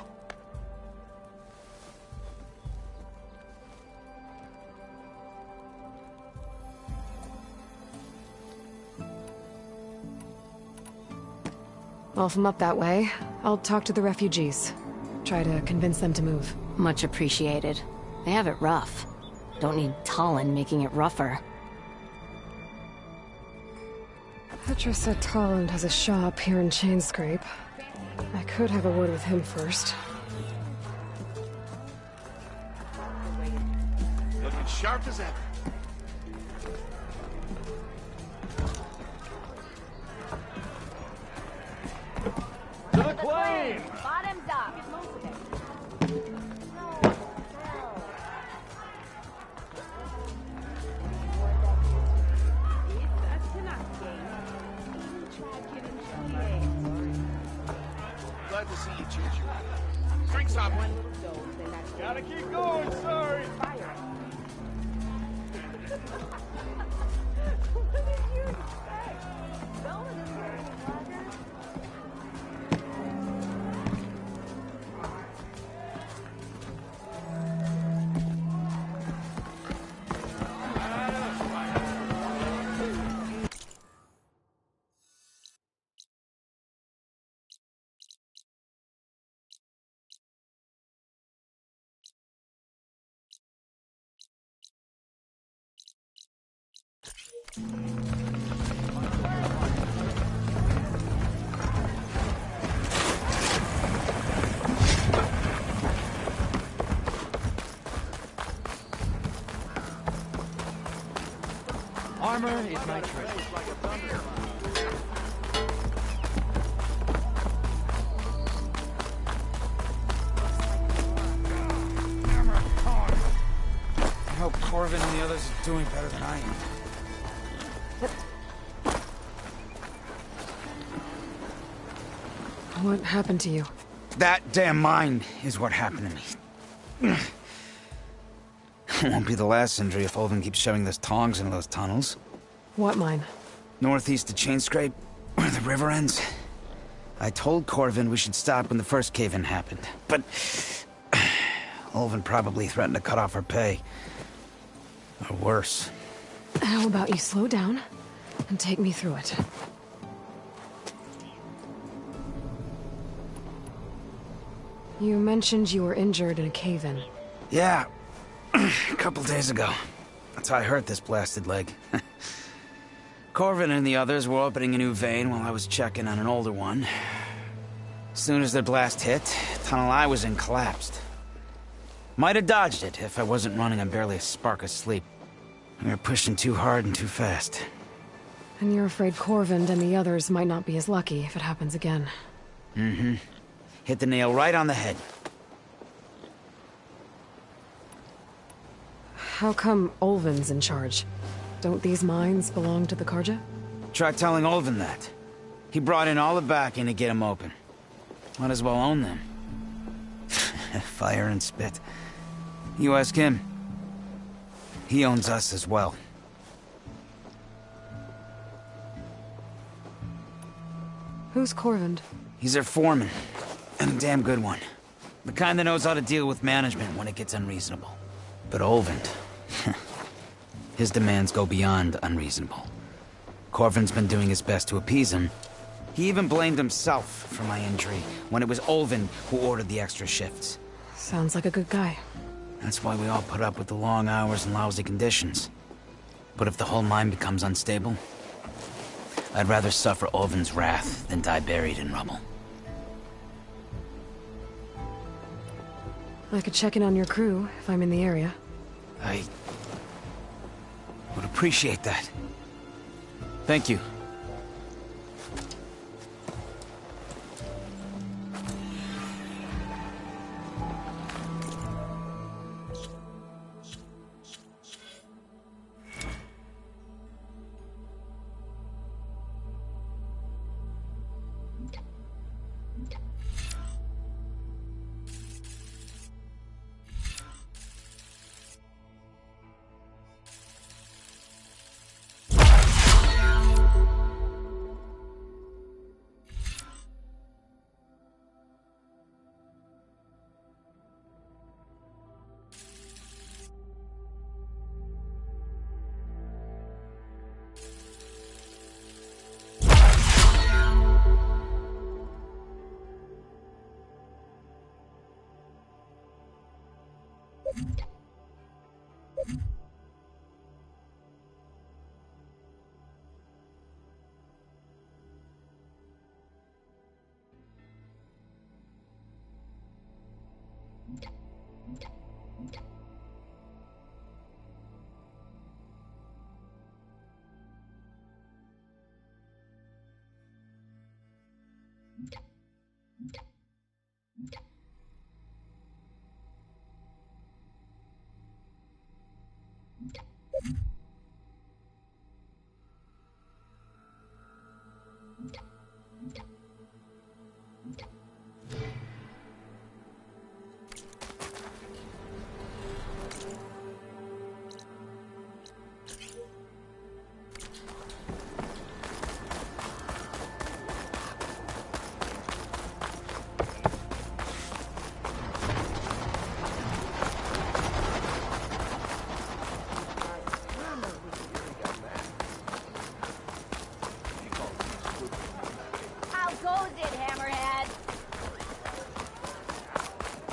Well, if I'm up that way, I'll talk to the refugees. Try to convince them to move. Much appreciated. They have it rough. Don't need Talon making it rougher. Petra said Talon has a shop here in Chainscrape. I could have a word with him first. Looking sharp as ever. To the claim! Bottoms up. Glad to see you, Choo-Choo. Drinks up. Gotta keep going, sorry. Armor is my treasure. I hope Corvin and the others are doing better than I am. What happened to you? That damn mine is what happened to me. It won't be the last injury if Ulvin keeps shoving those tongs into those tunnels. What mine? Northeast of Chainscrape, where the river ends. I told Corvin we should stop when the first cave-in happened, but Ulvin probably threatened to cut off our pay. Or worse. How about you slow down and take me through it? You mentioned you were injured in a cave-in. Yeah, a couple days ago. That's how I hurt this blasted leg. Corvin and the others were opening a new vein while I was checking on an older one. As soon as their blast hit, the tunnel I was in collapsed. Might have dodged it if I wasn't running on barely a spark of sleep. We were pushing too hard and too fast. And you're afraid Corvin and the others might not be as lucky if it happens again. Mm-hmm. Hit the nail right on the head. How come Ulvin's in charge? Don't these mines belong to the Carja? Try telling Ulvin that. He brought in all the backing to get them open. Might as well own them. Fire and spit. You ask him. He owns us as well. Who's Corvin? He's their foreman. And a damn good one. The kind that knows how to deal with management when it gets unreasonable. But Ulvin... his demands go beyond unreasonable. Corvin's been doing his best to appease him. He even blamed himself for my injury when it was Ulvin who ordered the extra shifts. Sounds like a good guy. That's why we all put up with the long hours and lousy conditions. But if the whole mine becomes unstable, I'd rather suffer Ulvin's wrath than die buried in rubble. I could check in on your crew if I'm in the area. I would appreciate that. Thank you. How goes it, Hammerhead?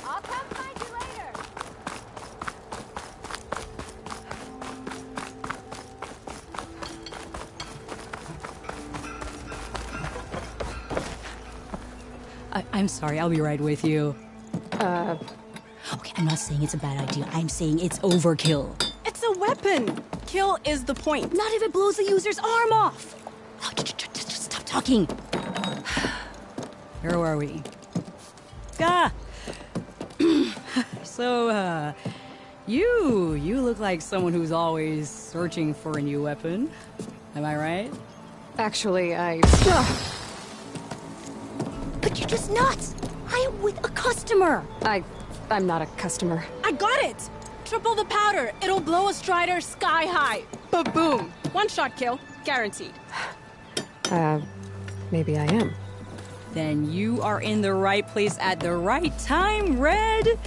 I'll come find you later. I'm sorry, I'll be right with you. Okay, I'm not saying it's a bad idea. I'm saying it's overkill. It's a weapon. Kill is the point. Not if it blows the user's arm off. Oh, just stop talking. Where are we? Ah! So, you look like someone who's always searching for a new weapon. Am I right? Actually, But you're just nuts. I am with a customer. I'm not a customer. I got it. Triple the powder. It'll blow a Strider sky high. Ba-boom. One shot kill. Guaranteed. Maybe I am. Then you are in the right place at the right time, Red.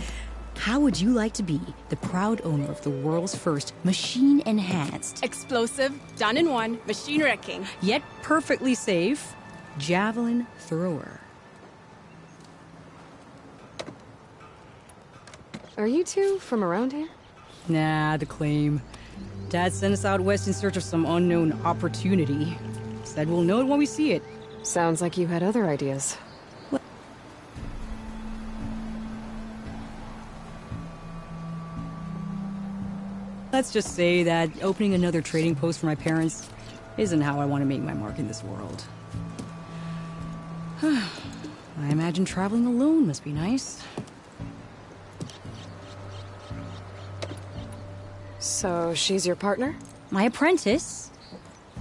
How would you like to be the proud owner of the world's first machine-enhanced, Explosive, done in one, machine wrecking, yet perfectly safe, javelin thrower? Are you two from around here? Nah, the claim. Dad sent us out west in search of some unknown opportunity. Said we'll know it when we see it. Sounds like you had other ideas. Let's just say that opening another trading post for my parents isn't how I want to make my mark in this world. I imagine traveling alone must be nice. So she's your partner? My apprentice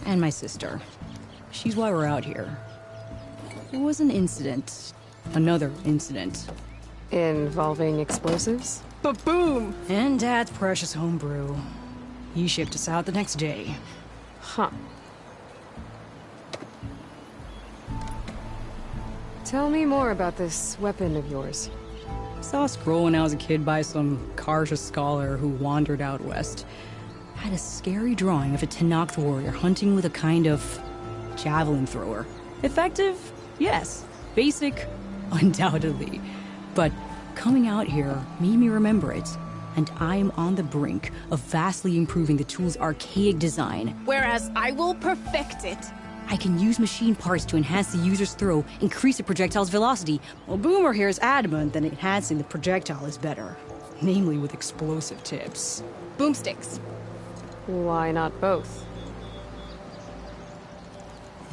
and my sister. She's why we're out here. There was an incident. Another incident. Involving explosives? Ba-boom! And Dad's precious homebrew. He shipped us out the next day. Huh. Tell me more about this weapon of yours. Saw a scroll when I was a kid by some Karja scholar who wandered out west. Had a scary drawing of a Tenakth warrior hunting with a kind of javelin thrower. Effective? Yes. Basic? Undoubtedly. But coming out here made me remember it, and I'm on the brink of vastly improving the tool's archaic design. Whereas I will perfect it. I can use machine parts to enhance the user's throw, increase the projectile's velocity, while Boomer here is adamant that enhancing the projectile is better. Namely with explosive tips. Boomsticks. Why not both?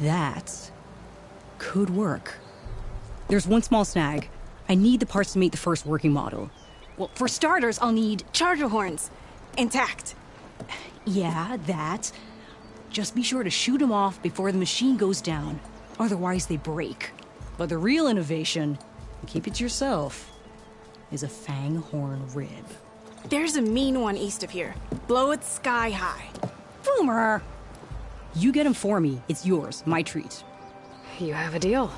That could work. There's one small snag. I need the parts to make the first working model. Well, for starters, I'll need charger horns. Intact. Yeah, that. Just be sure to shoot them off before the machine goes down. Otherwise, they break. But the real innovation, and keep it to yourself, is a fang horn rib. There's a mean one east of here. Blow it sky high. Boomer! You get him for me. It's yours. My treat. You have a deal.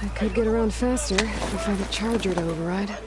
I could get around faster if I had a charger to override.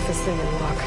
off this thing and look.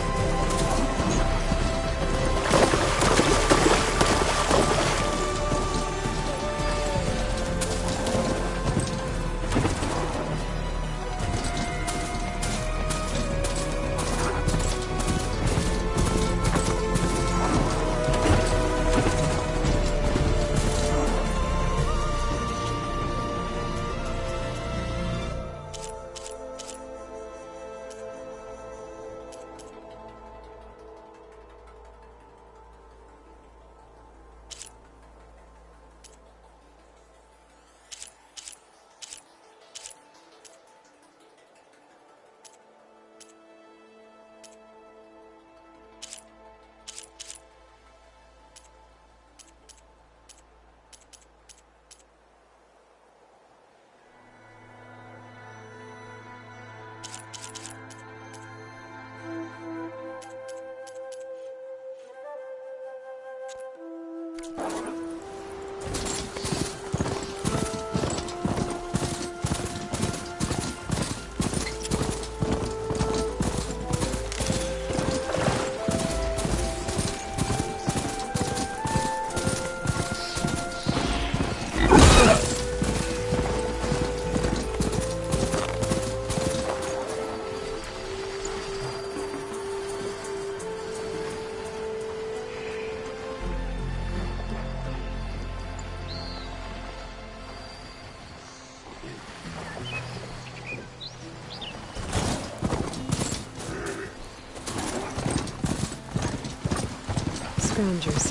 Scroungers.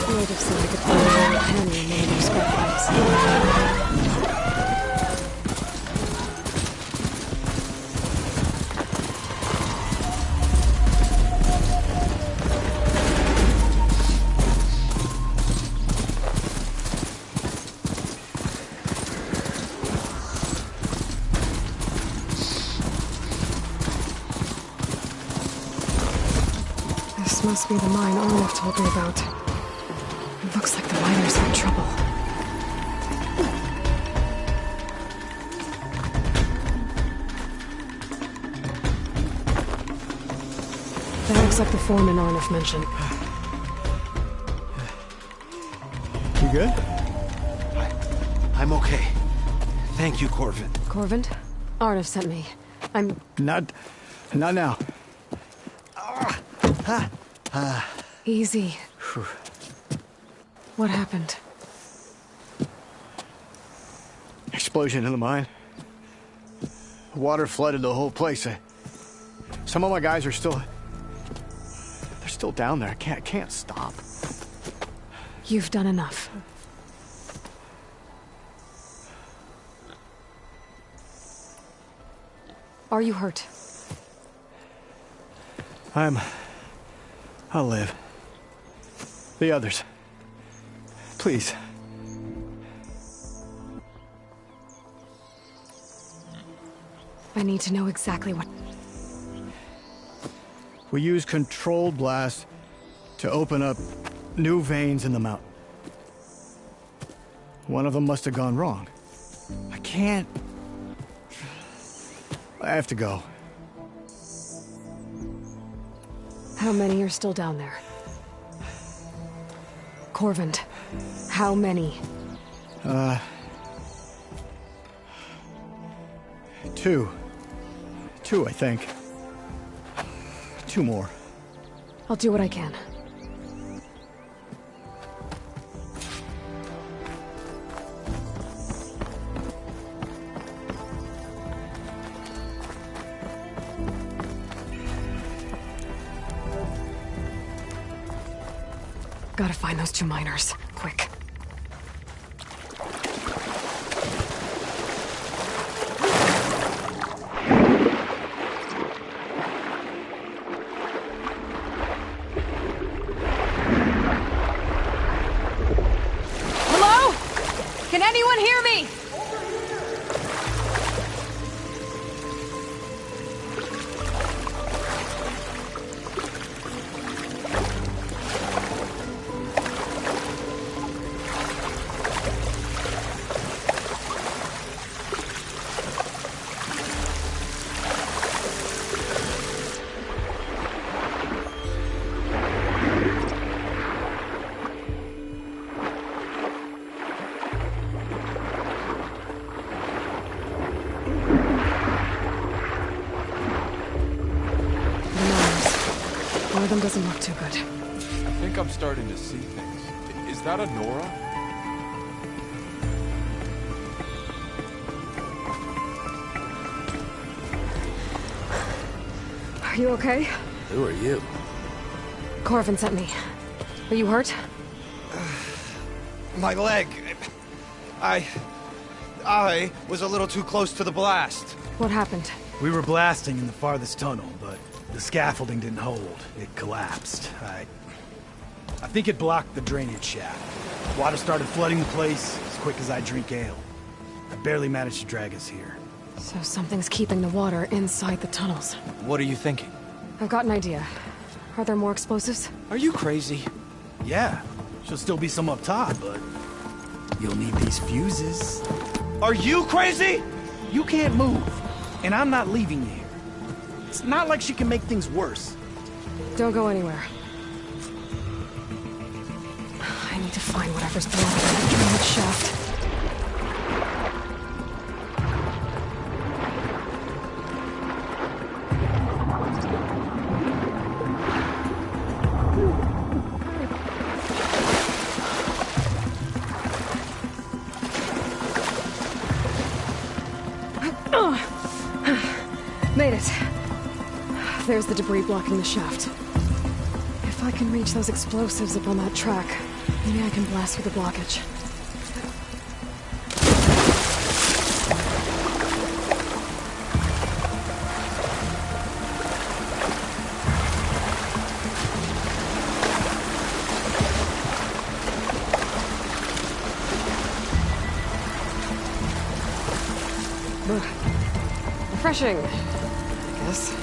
Natives said I could find a little penny in one of their scrap pipes. This must be the mine Arnav told me about. It looks like the miners had trouble. That looks like the foreman Arnav mentioned. You good? I'm okay. Thank you, Corvin. Corvin? Arnav sent me. I'm... Not now. Easy. What happened? Explosion in the mine. Water flooded the whole place. Some of my guys are still... They're still down there. I can't stop. You've done enough. Are you hurt? I'll live. The others. Please. I need to know exactly what... We use controlled blast to open up new veins in the mountain. One of them must have gone wrong. I can't... I have to go. How many are still down there? Corvin, how many? Two. Two, I think. Two more. I'll do what I can. Gotta find those two miners. Quick. Hello? Can anyone hear me? One of them doesn't look too good. I think I'm starting to see things. Is that a Nora? Are you okay? Who are you? Corvin sent me. Are you hurt? My leg. I was a little too close to the blast. What happened? We were blasting in the farthest tunnel, but the scaffolding didn't hold. It collapsed. I think it blocked the drainage shaft. Water started flooding the place as quick as I drink ale. I barely managed to drag us here. So something's keeping the water inside the tunnels. What are you thinking? I've got an idea. Are there more explosives? Are you crazy? Yeah, should still be some up top, but you'll need these fuses. Are you crazy? You can't move, and I'm not leaving you here. It's not like she can make things worse. Don't go anywhere. I need to find whatever's blowing that drainage shaft. Made it. There's the debris blocking the shaft. If I can reach those explosives up on that track, maybe I can blast through the blockage. Refreshing, I guess.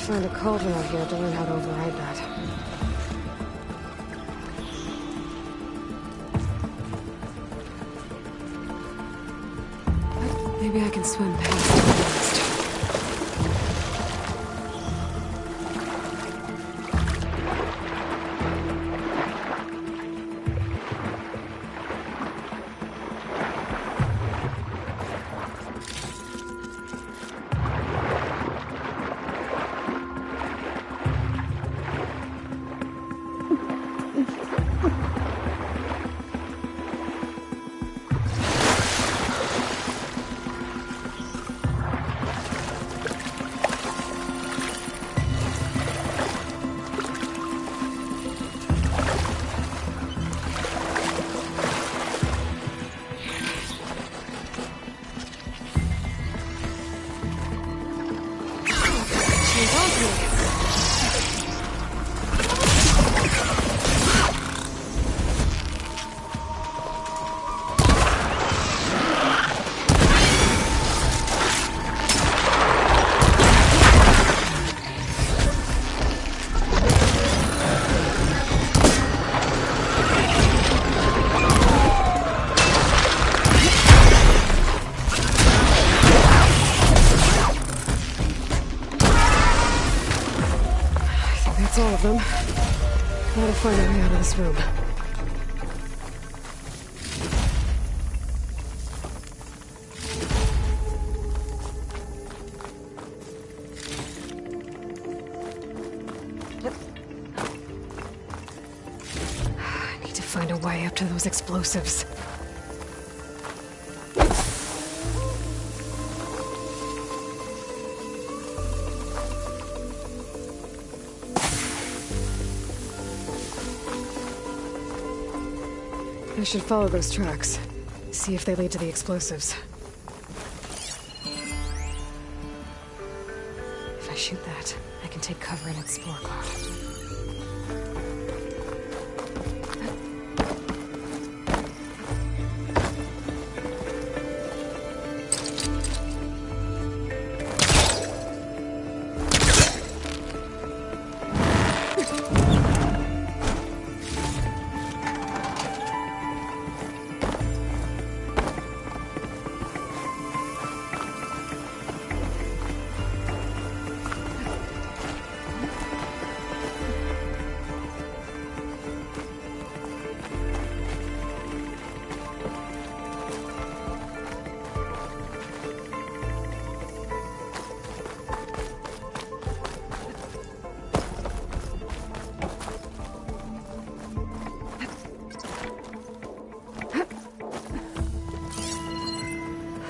find a cauldron out here to learn how to override that. Maybe I can swim past it first. All of them. Gotta find a way out of this room. I need to find a way up to those explosives. I should follow those tracks. See if they lead to the explosives. If I shoot that, I can take cover and explore Cloud.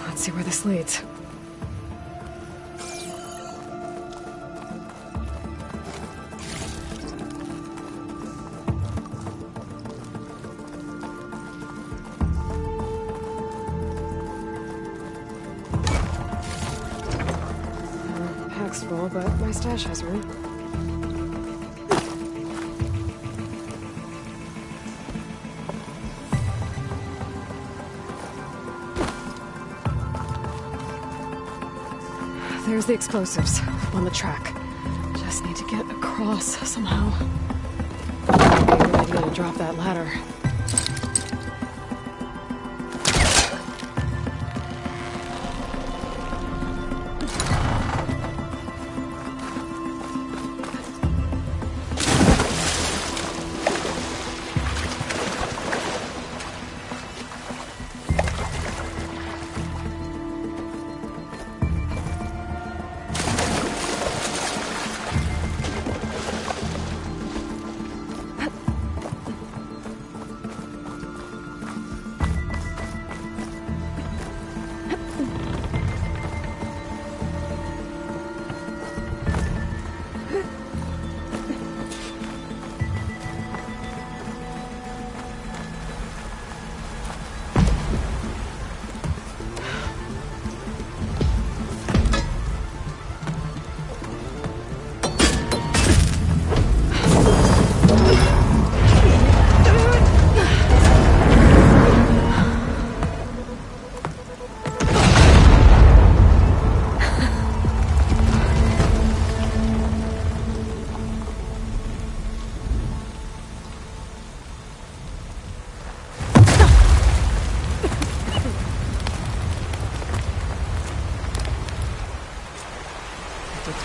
Let's see where this leads. Pack's full, but my stash has room. There's the explosives, up on the track. Just need to get across somehow. Maybe I need to drop that ladder.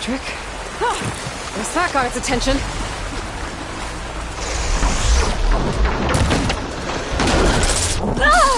trick. Guess that got its attention. Ah!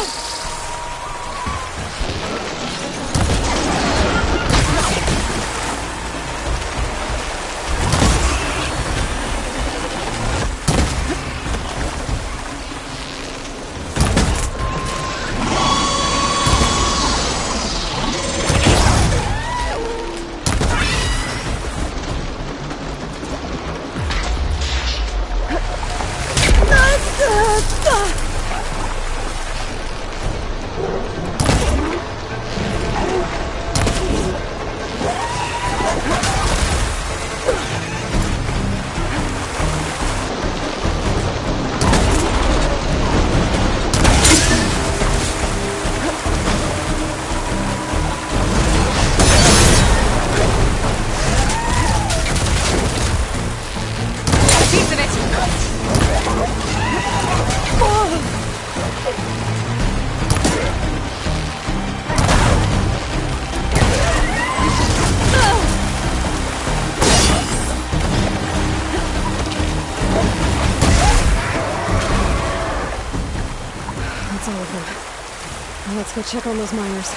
Let's go check on those miners.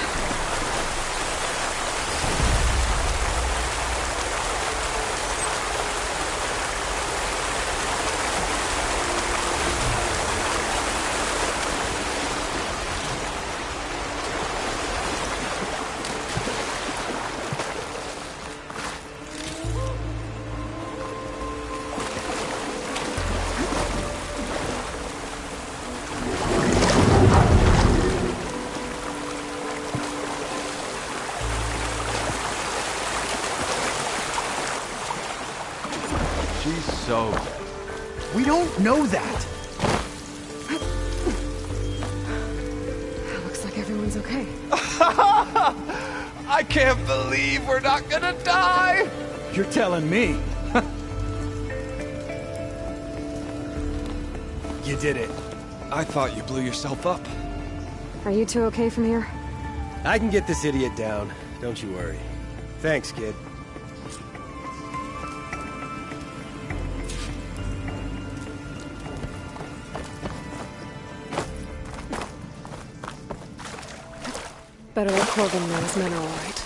So, we don't know that. Looks like everyone's okay. I can't believe we're not gonna die! You're telling me. You did it. I thought you blew yourself up. Are you two okay from here? I can get this idiot down. Don't you worry. Thanks, kid. Better let Corbin know his men are all right.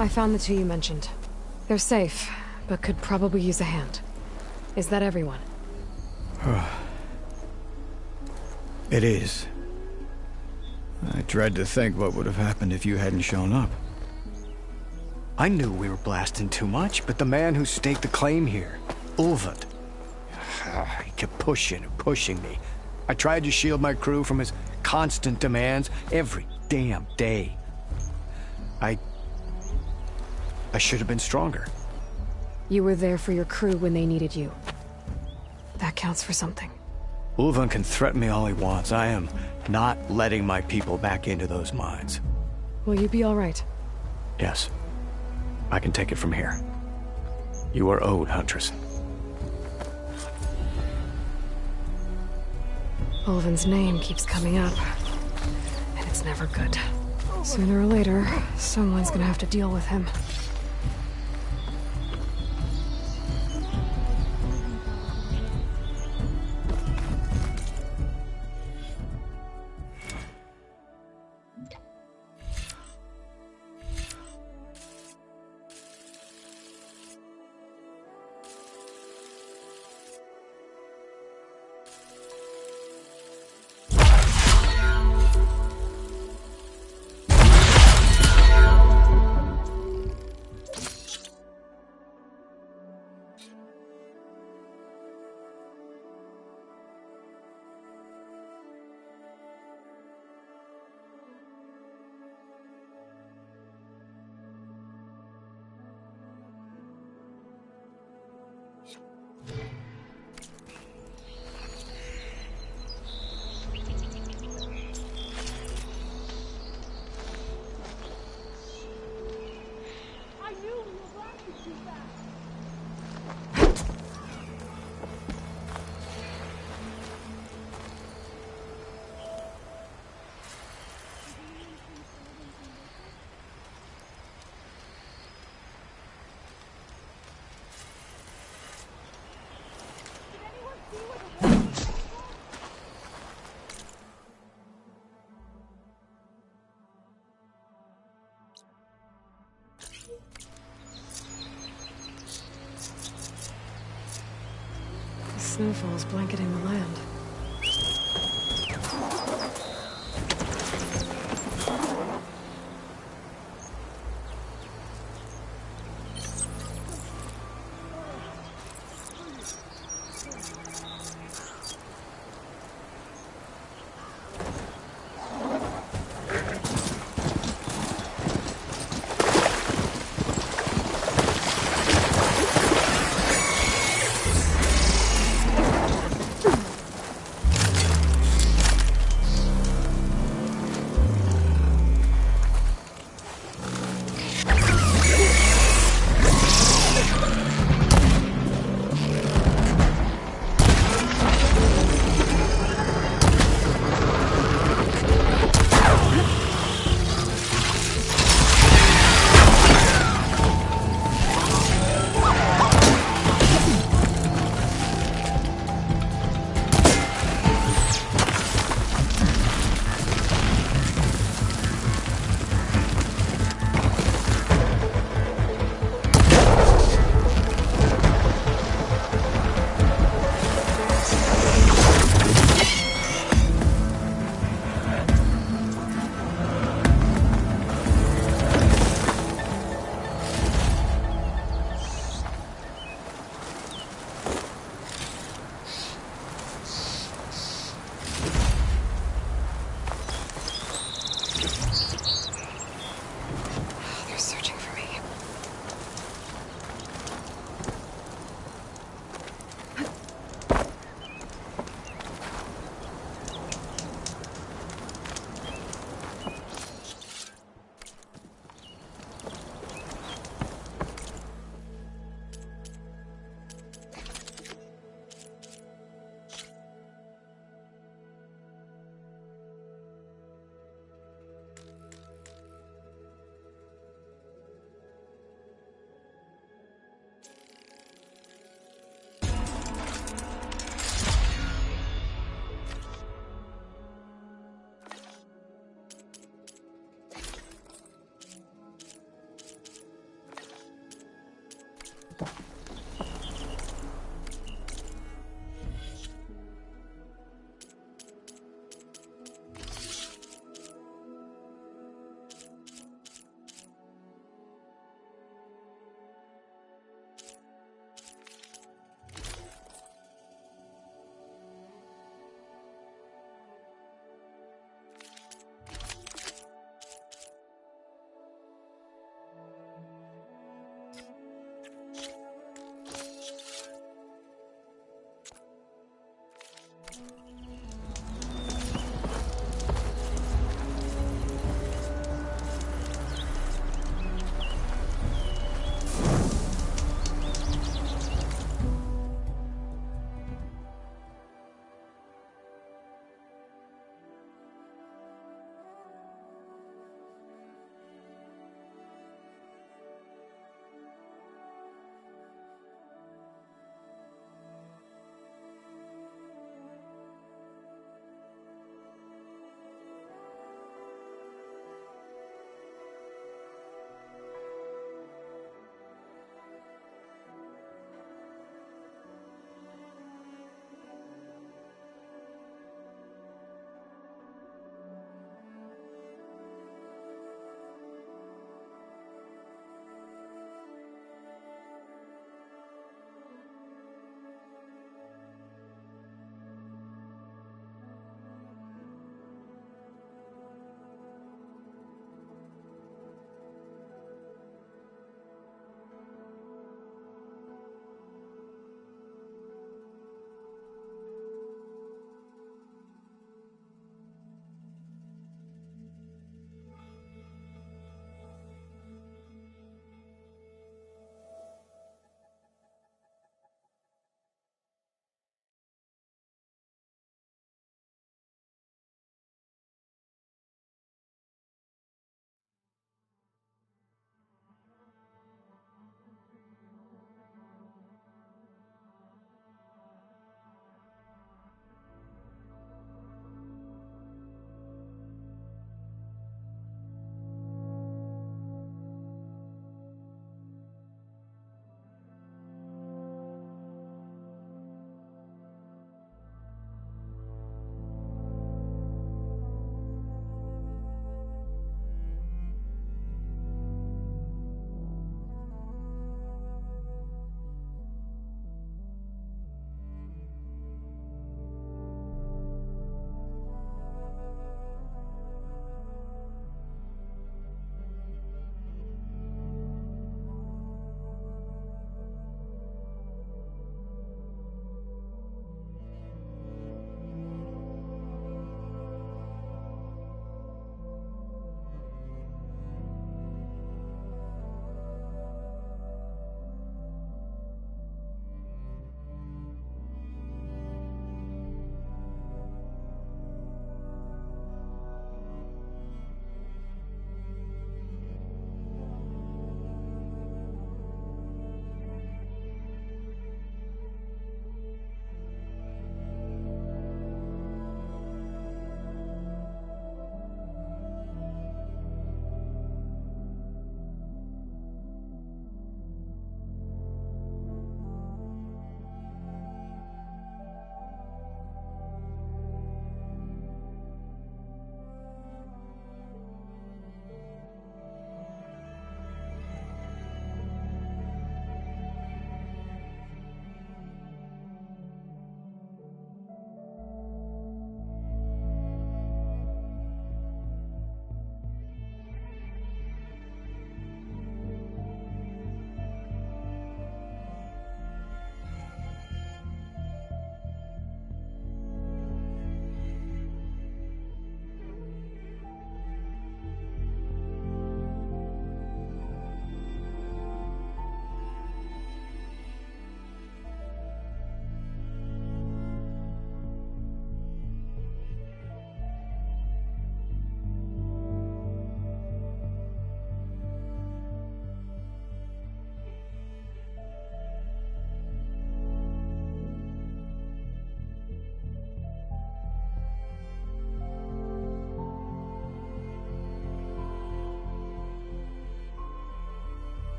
I found the two you mentioned. They're safe, but could probably use a hand. Is that everyone? It is. I dread to think what would have happened if you hadn't shown up. I knew we were blasting too much, but the man who staked the claim here, Ulvund, he kept pushing and pushing me. I tried to shield my crew from his constant demands every damn day. I should have been stronger. You were there for your crew when they needed you. That counts for something. Ulvund can threaten me all he wants. I am not letting my people back into those mines. Will you be all right? Yes. I can take it from here. You are owed, Huntress. Ulvund's name keeps coming up, and it's never good. Sooner or later, someone's gonna have to deal with him. snowfalls blanketing the land.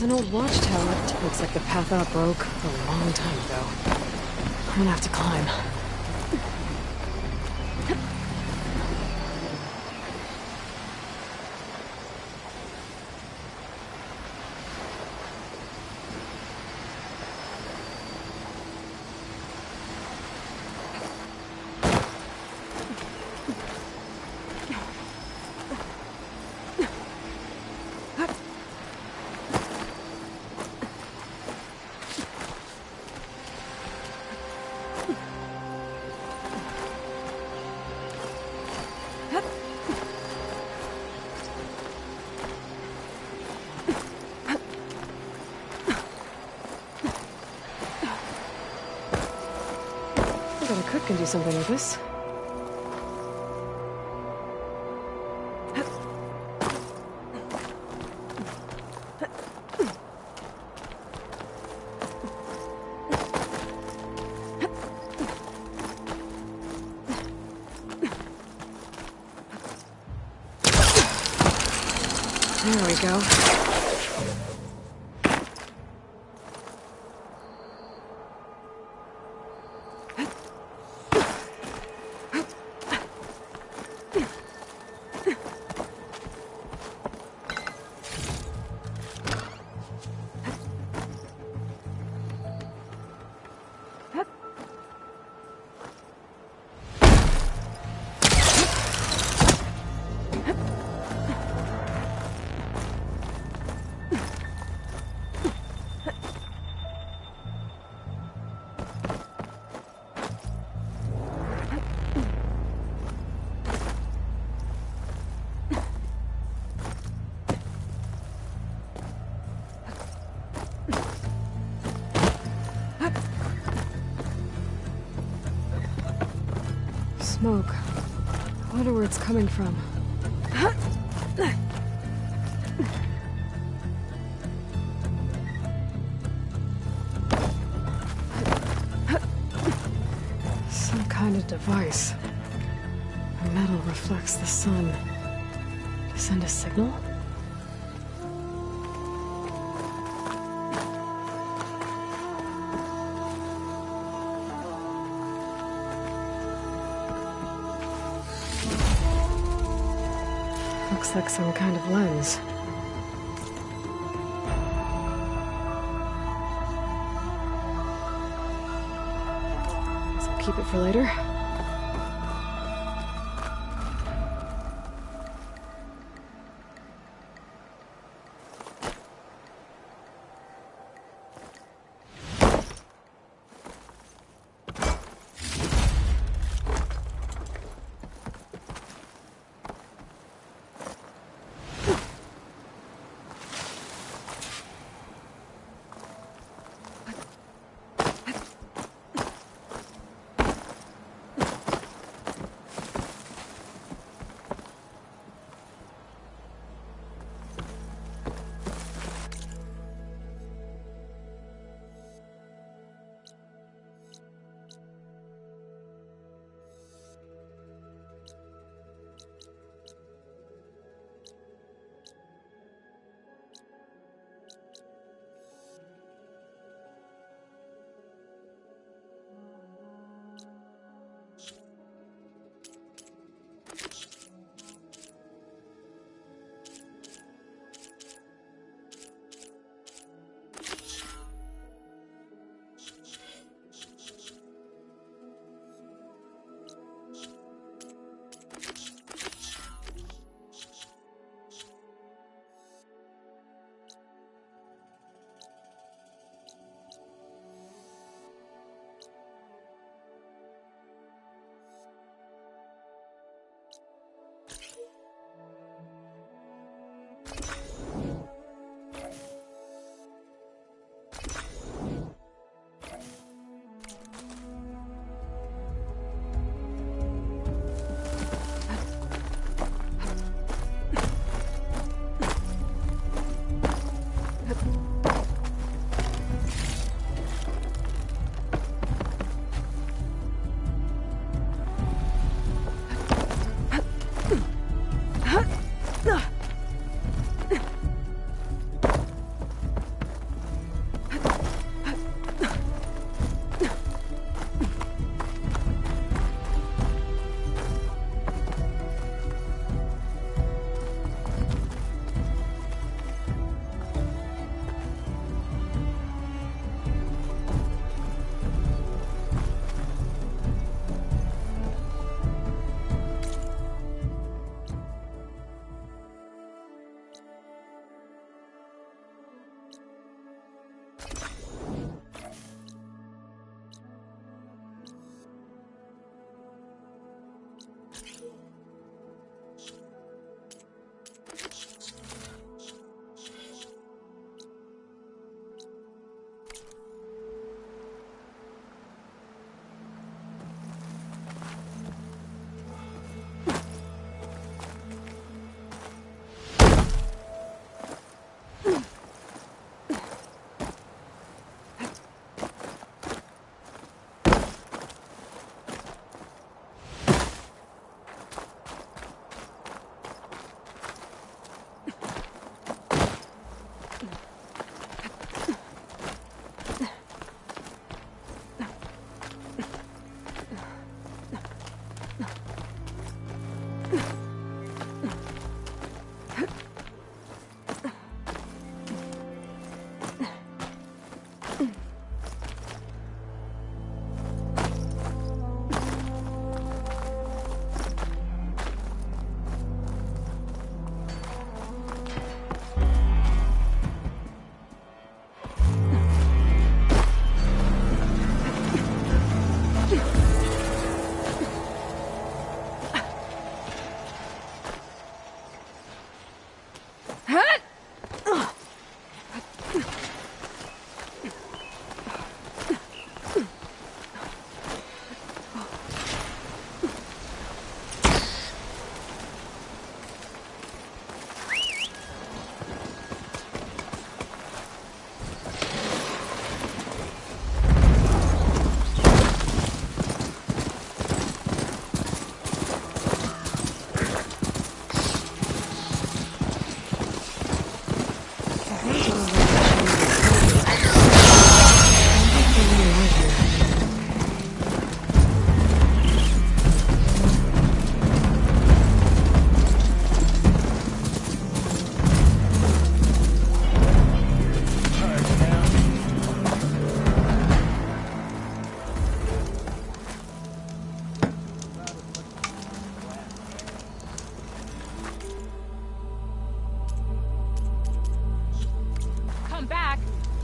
There's an old watchtower. Looks like the path out broke a long time ago. I'm gonna have to climb. I could can do something with this. There we go. Smoke. I wonder where it's coming from. Some kind of device. The metal reflects the sun. To send a signal? Looks like some kind of lens. Guess I'll keep it for later.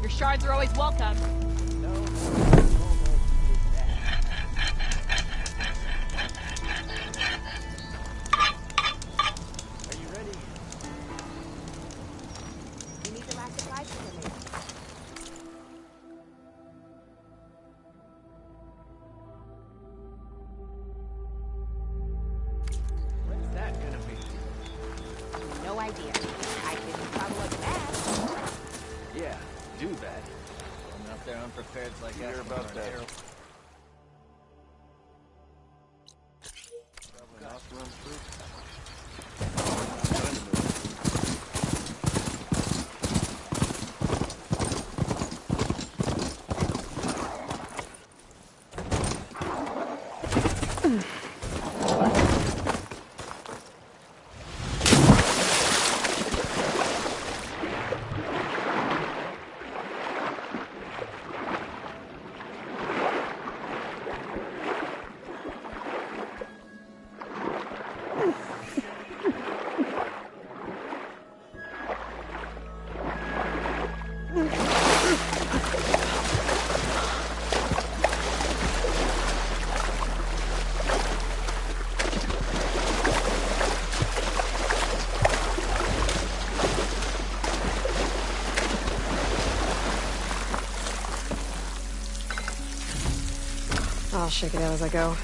Your shards are always welcome. What's that gonna be? No idea. I can follow up fast. Yeah, do that. I'm out there unprepared like Hear asking about for an that. arrow. I'll shake it out as I go.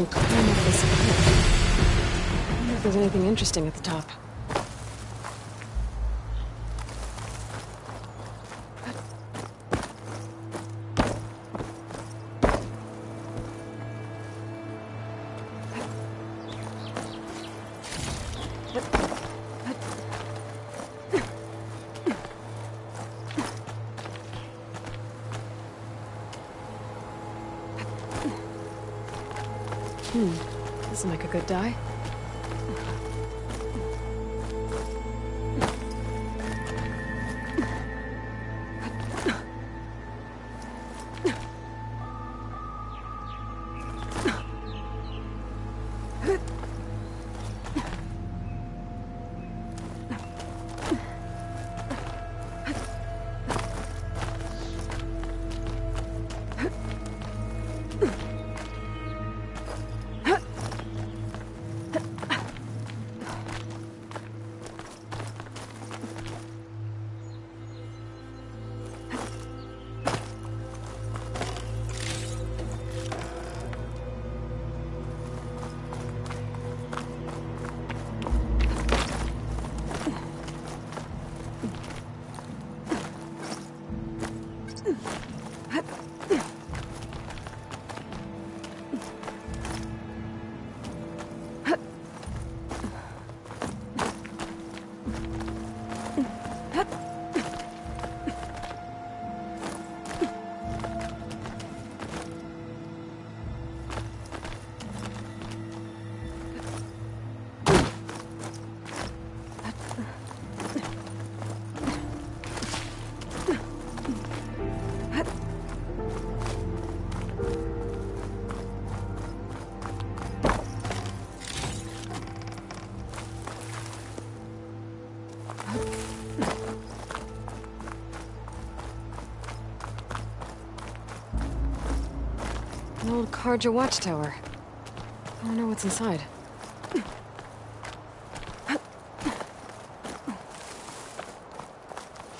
can climb up this cliff. I wonder if there's anything interesting at the top. This will make a good die. An old Karja watchtower. I wonder what's inside.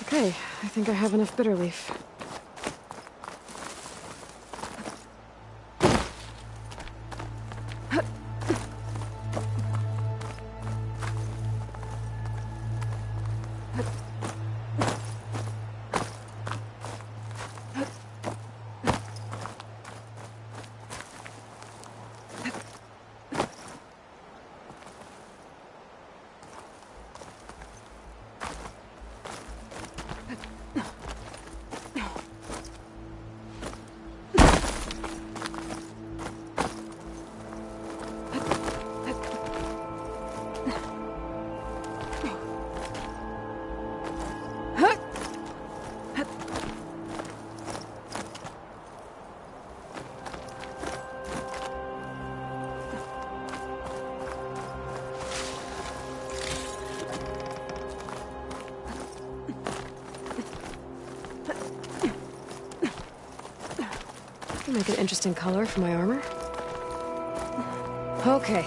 Okay, I think I have enough bitter leaf. Make an interesting color for my armor. Okay,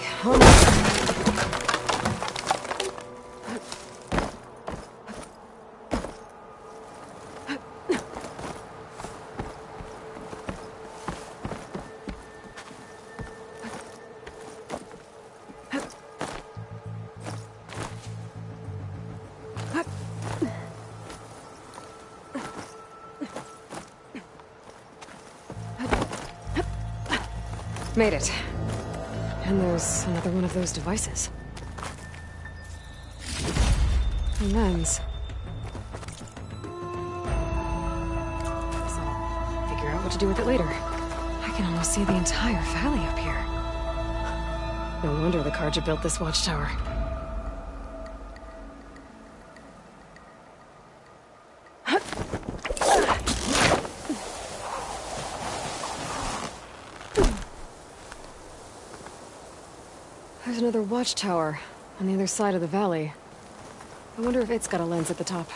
made it. And there's another one of those devices. A lens. So, figure out what to do with it later. I can almost see the entire valley up here. No wonder the Karja built this watchtower. There's another watchtower on the other side of the valley. I wonder if it's got a lens at the top.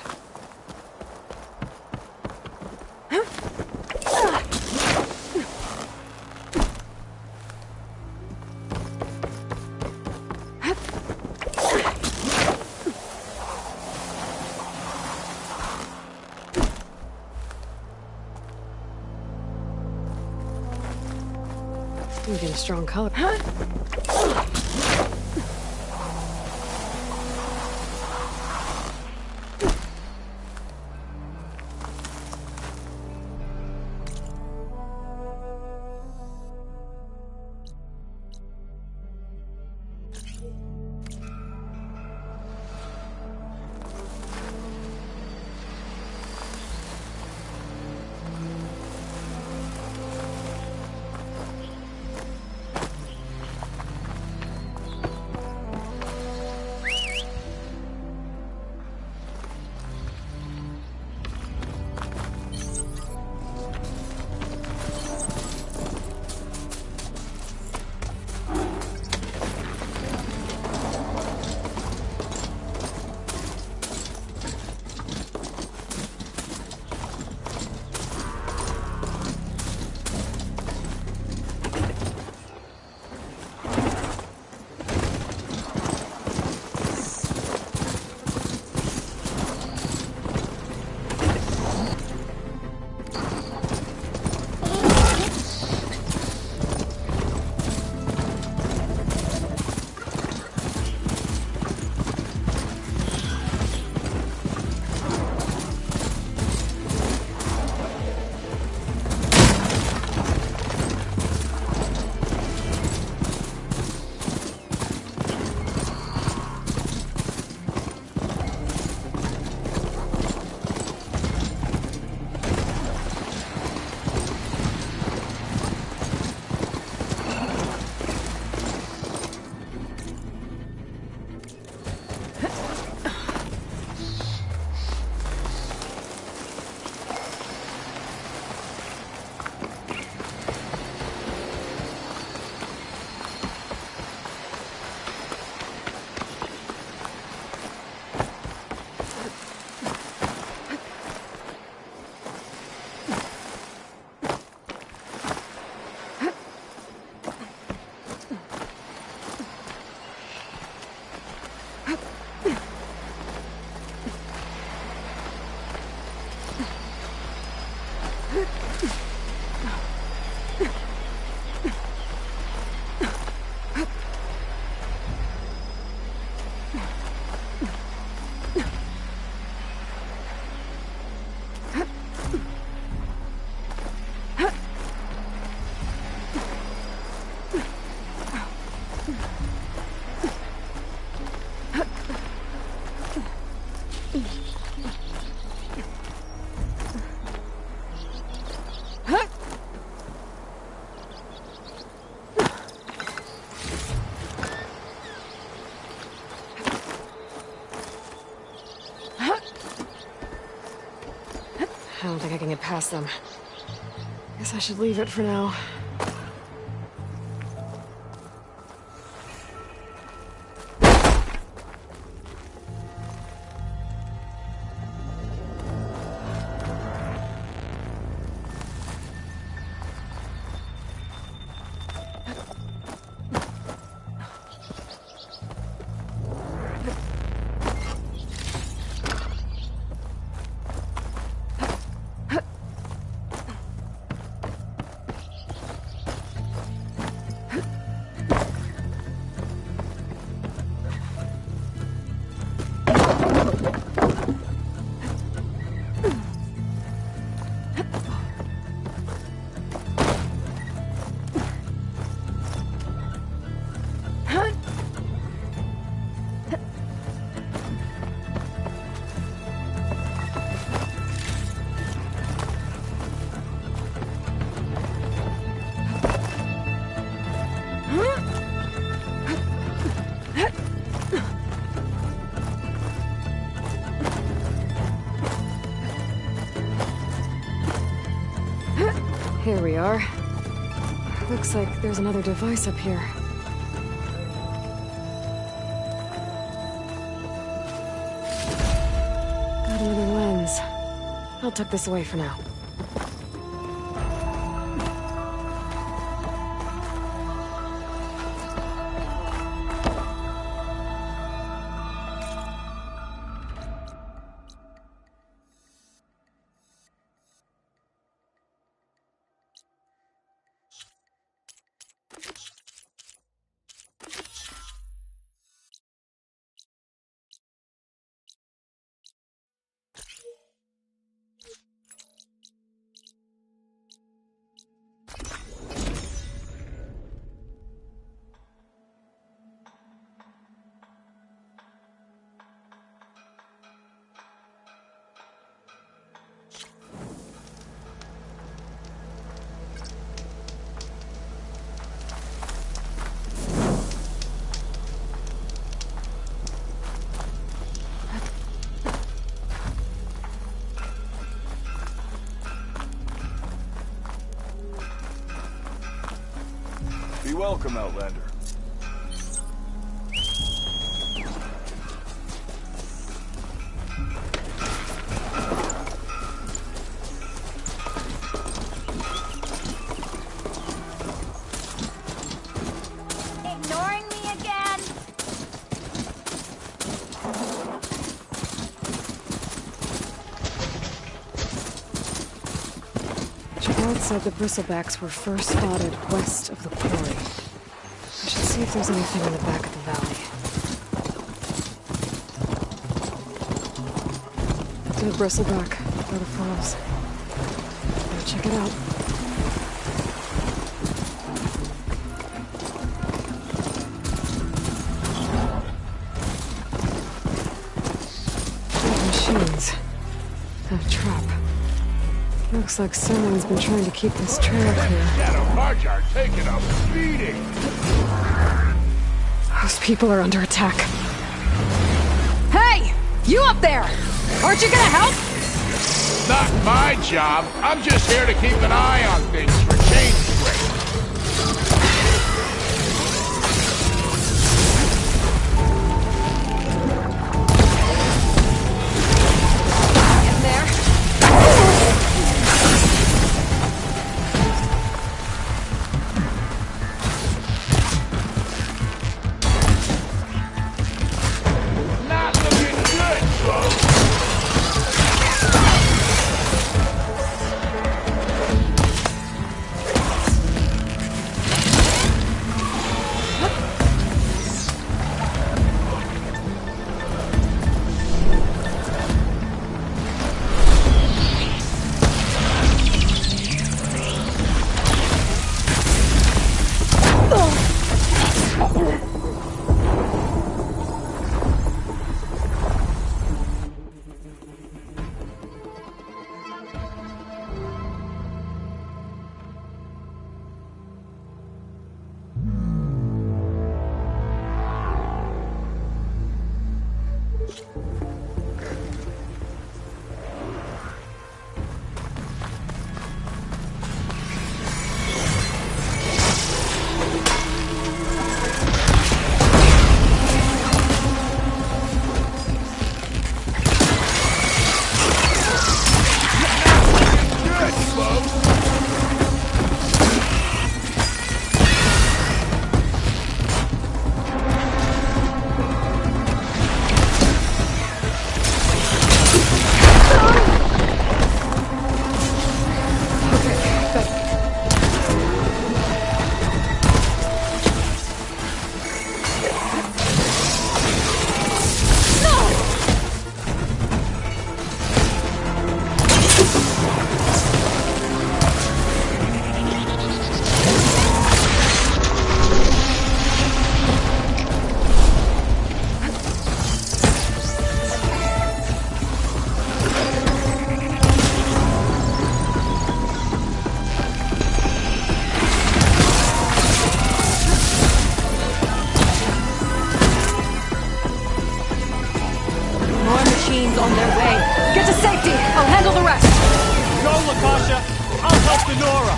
You get a strong color. I don't think I can get past them. Guess I should leave it for now. Here we are. Looks like there's another device up here. Got another lens. I'll tuck this away for now. Be welcome, Outlander. Ignoring me again? Gerard said the bristlebacks were first spotted west of the quarry. I should see if there's anything in the back of the valley. To the bristleback by the falls. Gotta check it out. Machines. A trap. Looks like someone's been trying to keep this trail clear. Shadow March are taking a beating. Those people are under attack. Hey! You up there! Aren't you gonna help? Not my job. I'm just here to keep an eye on things for change break. In there. Not looking good, folks. the Nora!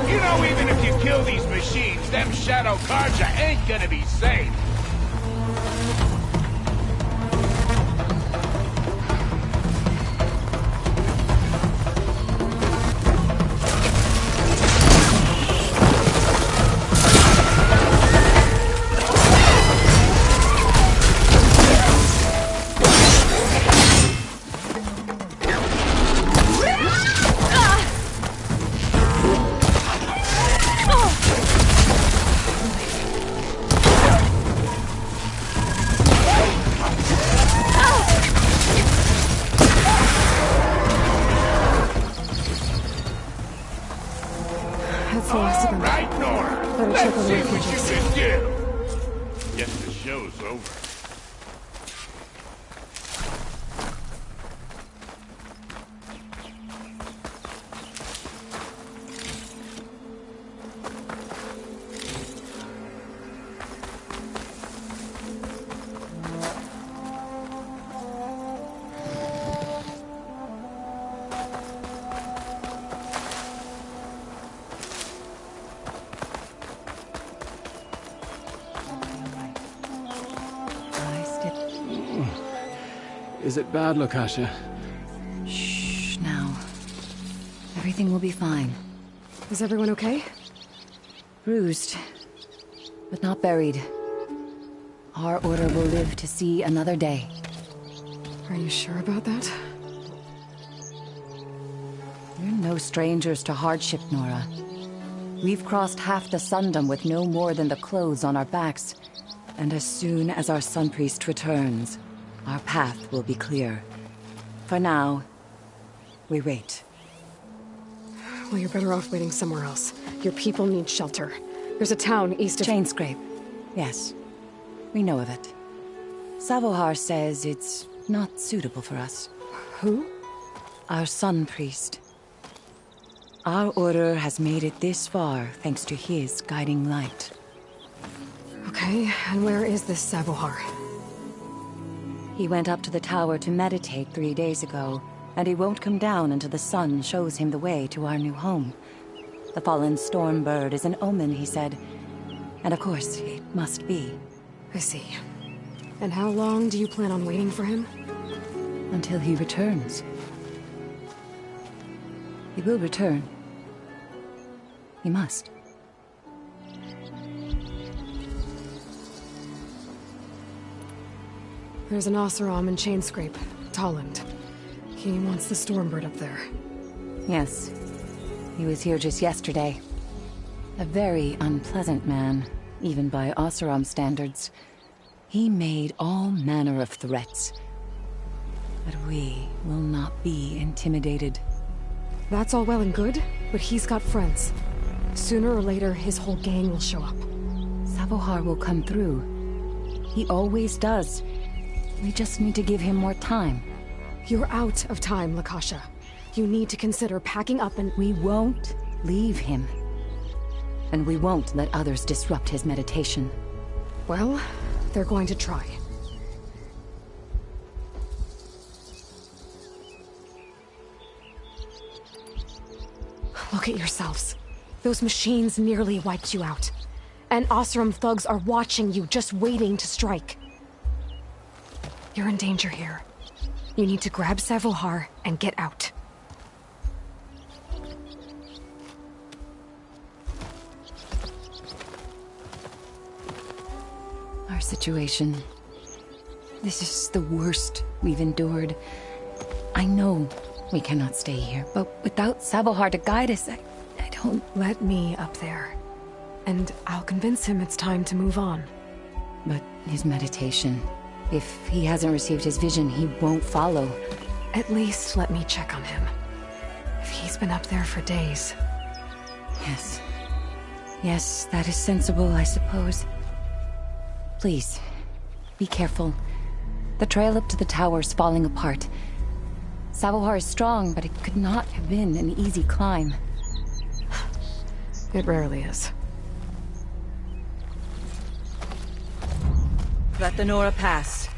You know, even if you kill these machines, them Shadow Carja ain't gonna be safe. Is it bad, Lakasha? Shh, now. Everything will be fine. Is everyone okay? Bruised, but not buried. Our order will live to see another day. Are you sure about that? We're no strangers to hardship, Nora. We've crossed half the Sundom with no more than the clothes on our backs. And as soon as our Sun Priest returns, our path will be clear. For now, we wait. Well, you're better off waiting somewhere else. Your people need shelter. There's a town east of... Chainscrape. Yes. We know of it. Savohar says it's not suitable for us. Who? Our Sun Priest. Our order has made it this far thanks to his guiding light. Okay, and where is this Savohar? He went up to the tower to meditate 3 days ago, and he won't come down until the sun shows him the way to our new home. The fallen storm bird is an omen, he said. And of course, it must be. I see. And how long do you plan on waiting for him? Until he returns. He will return. He must. There's an Oseram in Chainscrape, Tolland. He wants the Stormbird up there. Yes. He was here just yesterday. A very unpleasant man, even by Oseram standards. He made all manner of threats. But we will not be intimidated. That's all well and good, but he's got friends. Sooner or later, his whole gang will show up. Savohar will come through. He always does. We just need to give him more time. You're out of time, Lakasha. You need to consider packing up and... We won't leave him. And we won't let others disrupt his meditation. Well, they're going to try. Look at yourselves. Those machines nearly wiped you out. And Oseram thugs are watching you, just waiting to strike. You're in danger here. You need to grab Savohar and get out. Our situation... This is the worst we've endured. I know we cannot stay here, but without Savohar to guide us, I don't... Let me up there. And I'll convince him it's time to move on. But his meditation... If he hasn't received his vision, he won't follow. At least let me check on him. If he's been up there for days. Yes. Yes, that is sensible, I suppose. Please, be careful. The trail up to the tower's falling apart. Savohar is strong, but it could not have been an easy climb. It rarely is. Let the Nora pass.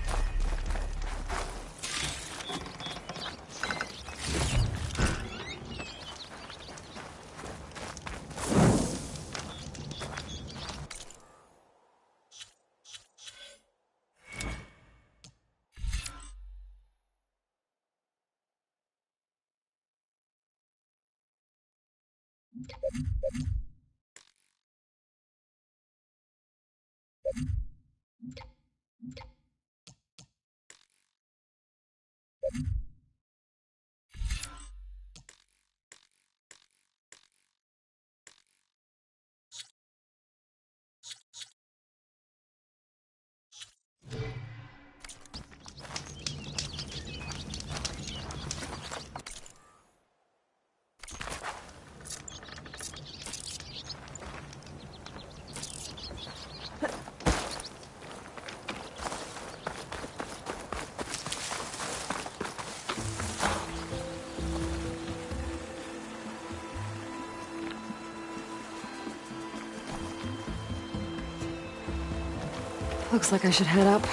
Looks like I should head up.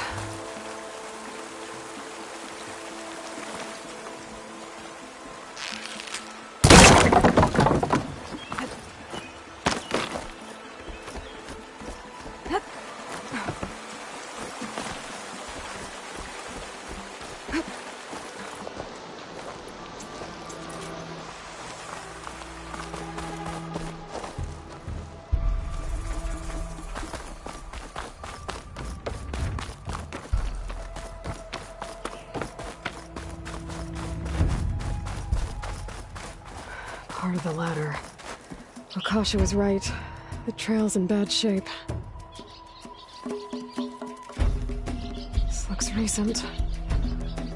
Part of the ladder. Okasha was right. The trail's in bad shape. This looks recent.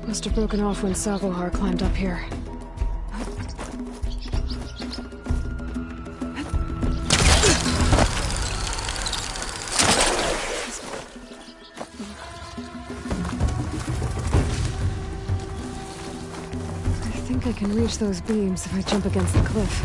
Must have broken off when Savohar climbed up here. I can reach those beams if I jump against the cliff.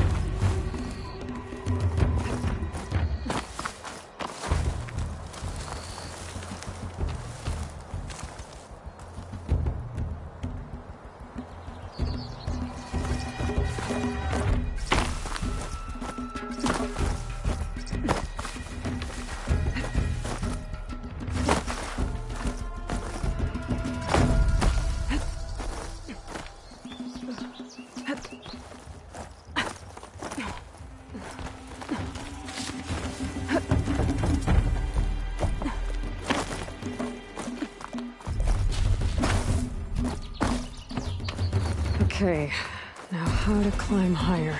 Okay, now how to climb higher.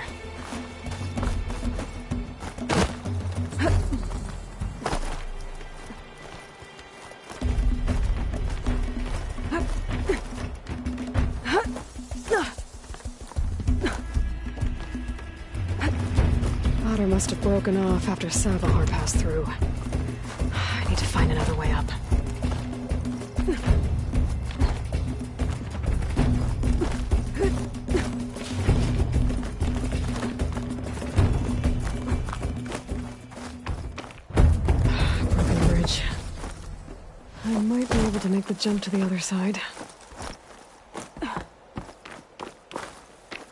Ladder must have broken off after Savohar passed through. I need to find another way up. To make the jump to the other side.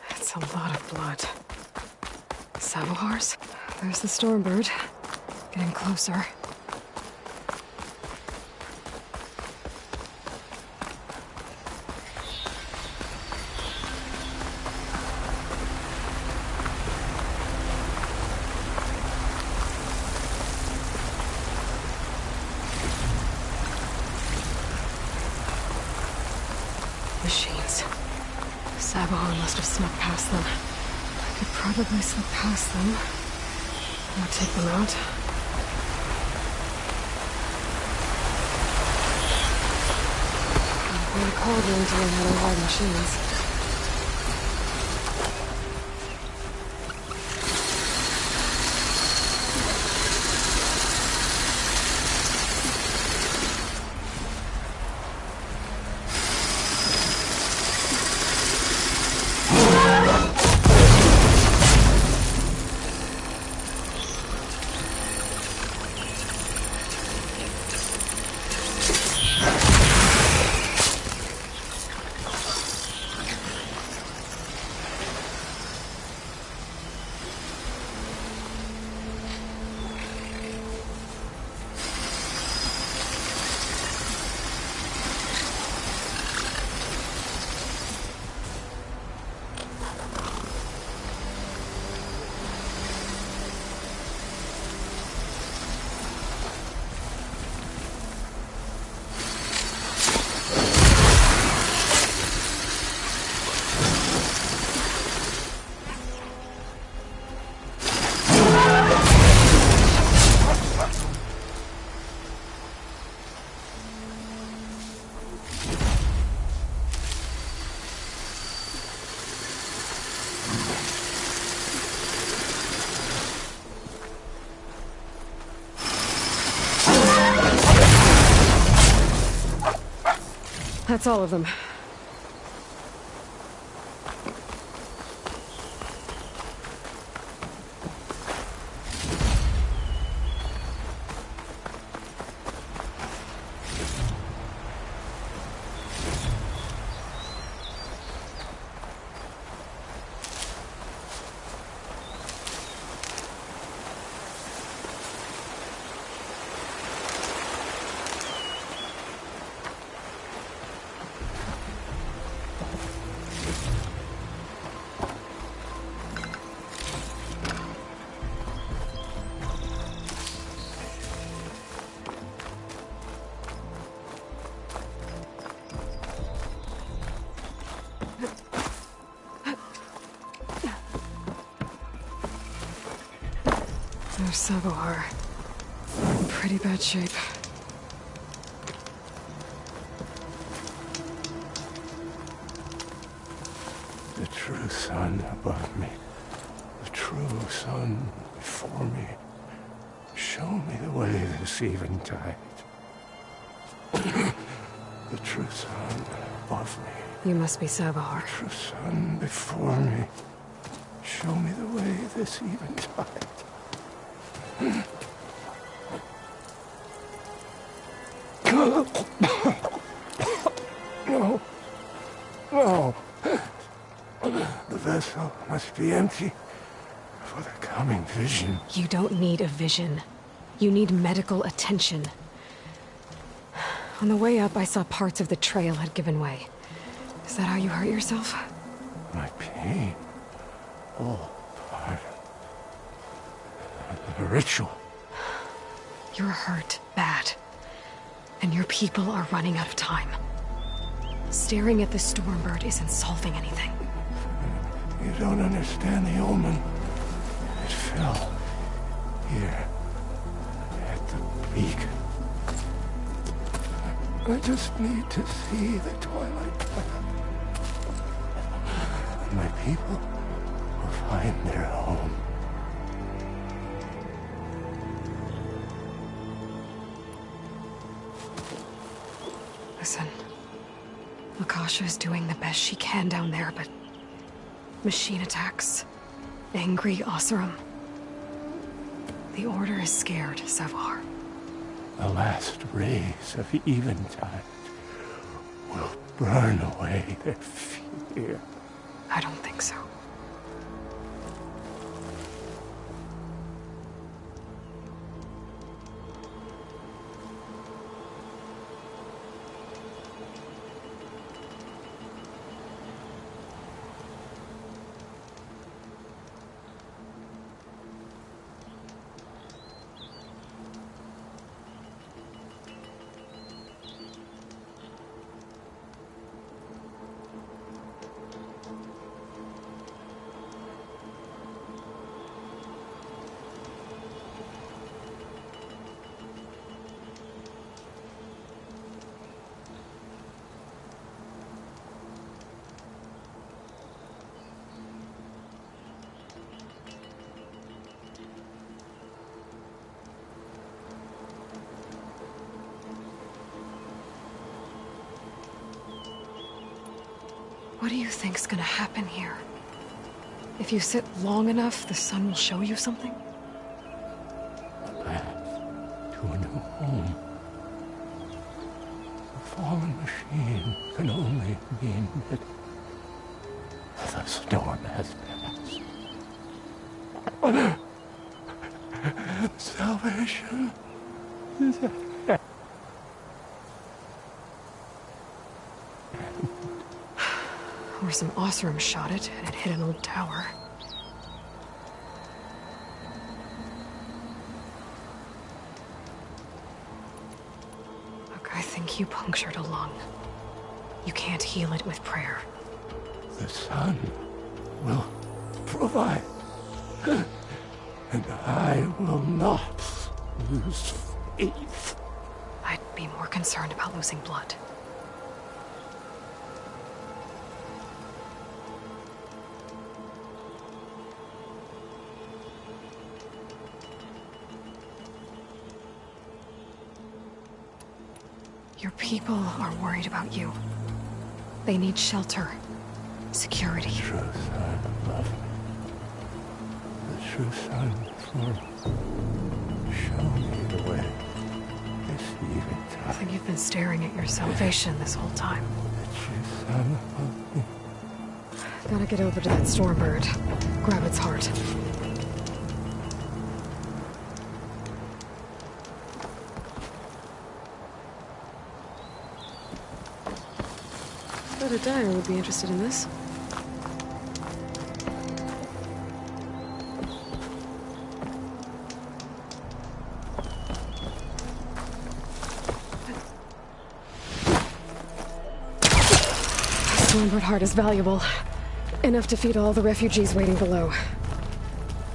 That's a lot of blood. Savohar's? There's the Stormbird. Getting closer. Machines. Savohar must have snuck past them. I could probably slip past them. I'll take them out. I'm going to call them to learn how to ride machines. That's all of them. There's Sabohar. In pretty bad shape. The true sun above me. The true sun before me. Show me the way this eventide. The true sun above me. You must be Sabohar. The true sun before me. Show me the way this eventide. No. No. The vessel must be empty for the coming vision. You don't need a vision. You need medical attention. On the way up, I saw parts of the trail had given way. Is that how you hurt yourself? My pain. All part of the ritual. You're hurt bad. And your people are running out of time. Staring at the Stormbird isn't solving anything. You don't understand the omen. It fell here at the beacon. I just need to see the twilight path. My people will find their home. Listen, Akasha is doing the best she can down there, but machine attacks, angry Oseram. The Order is scared, Sabohar. The last rays of eventide will burn away their fear. I don't think so. What do you think's gonna happen here? If you sit long enough, the sun will show you something? A path to a new home. A fallen machine can only mean that the storm has passed. Salvation is at hand. Or some Oseram shot it, and it hit an old tower. Look, I think you punctured a lung. You can't heal it with prayer. The sun will provide. And I will not lose faith. I'd be more concerned about losing blood. Your people are worried about you. They need shelter. Security. The true sun above me. The true sun before me. Show me the way this eventide. I think you've been staring at your salvation this whole time. The true sun above me. Gotta get over to that Stormbird. Grab its heart. I bet a dyer would be interested in this. Stormbird heart is valuable. Enough to feed all the refugees waiting below.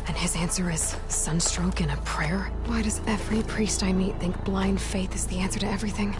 And his answer is sunstroke and a prayer? Why does every priest I meet think blind faith is the answer to everything?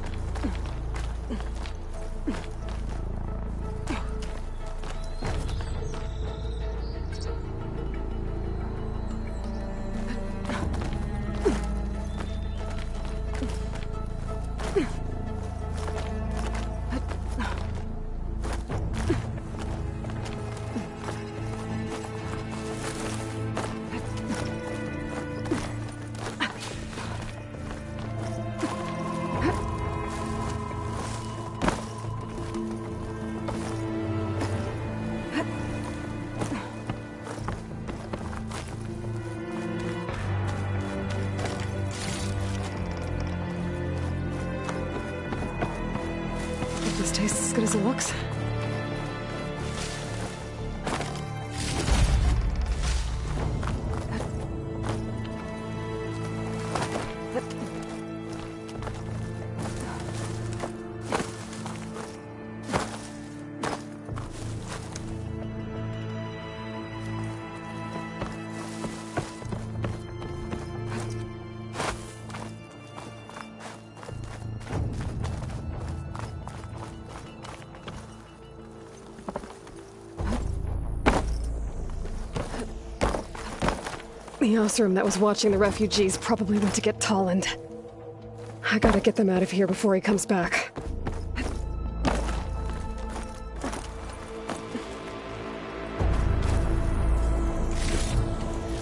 This tastes as good as it looks. The Osram that was watching the refugees probably went to get Tolland. I gotta get them out of here before he comes back.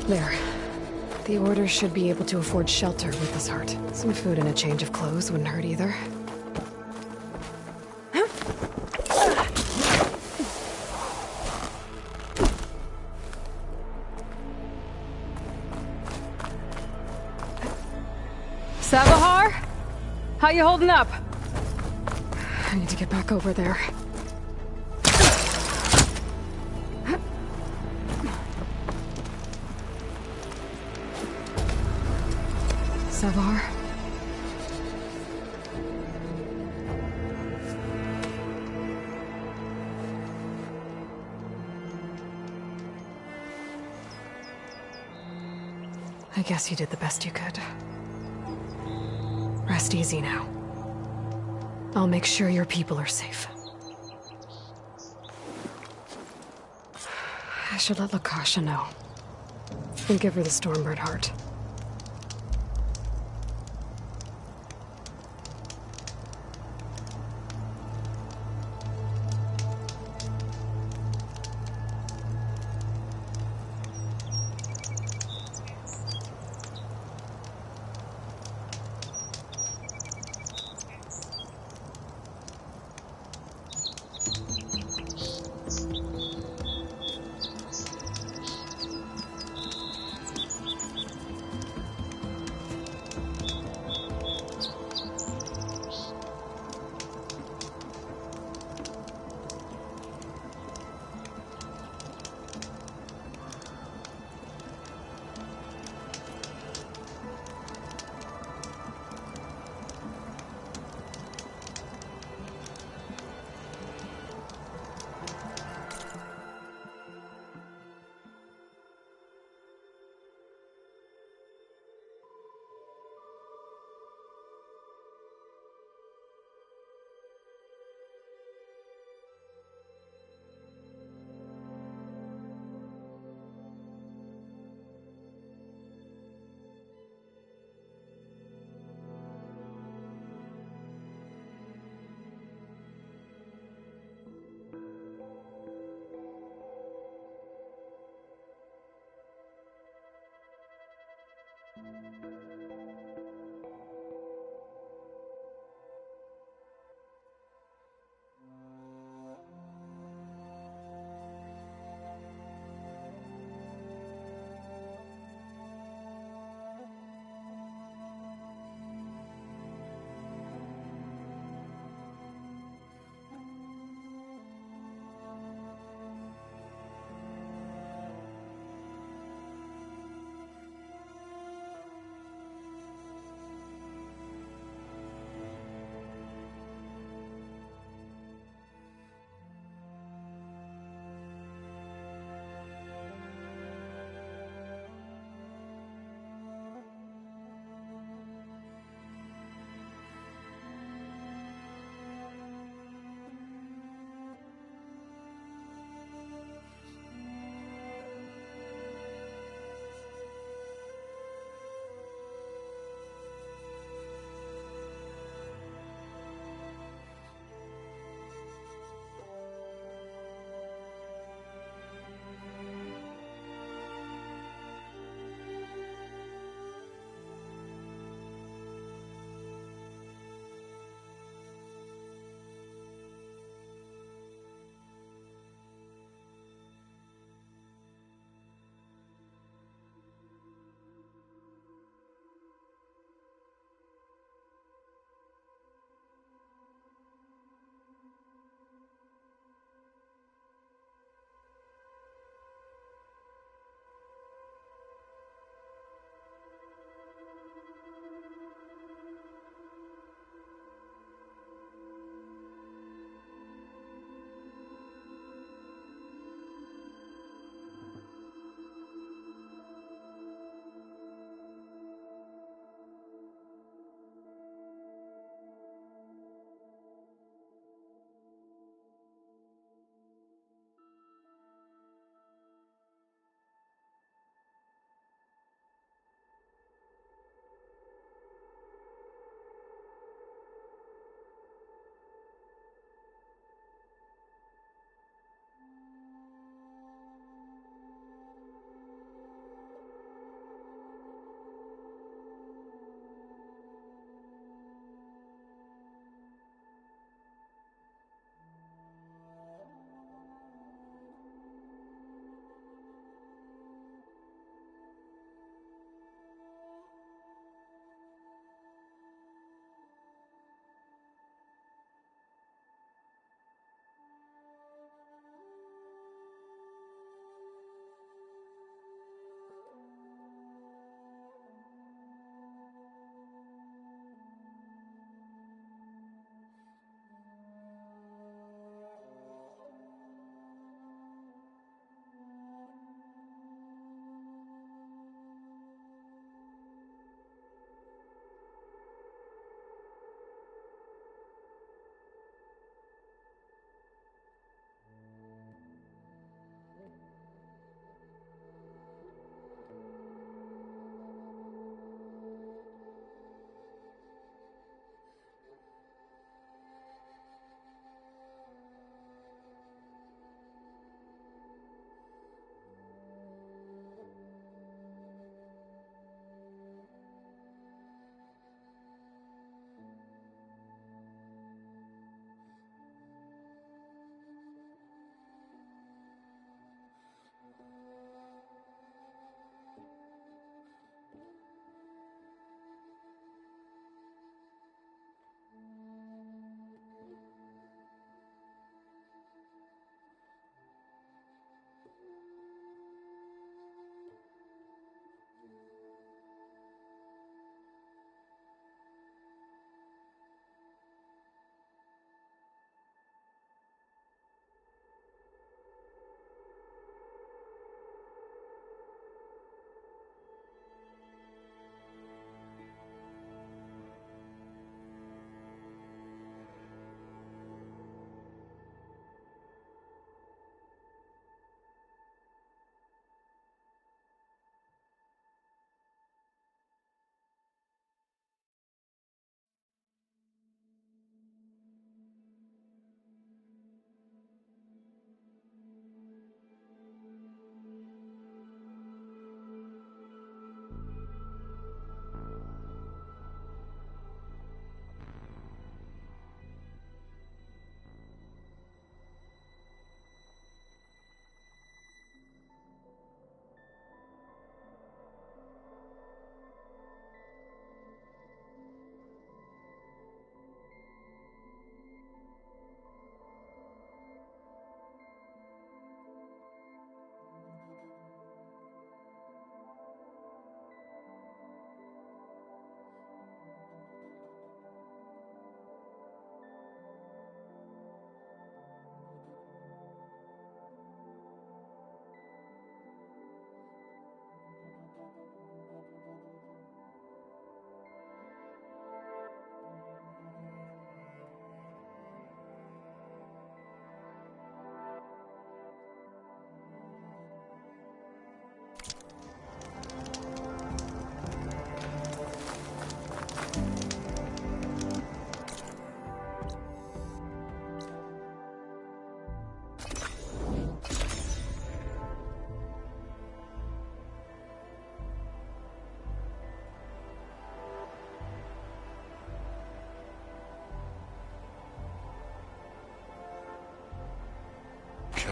There. The Order should be able to afford shelter with this heart. Some food and a change of clothes wouldn't hurt either. Savahar? How you holding up? I need to get back over there. Savahar? I guess you did the best you could. Rest easy now. I'll make sure your people are safe. I should let Lakasha know. And give her the Stormbird heart.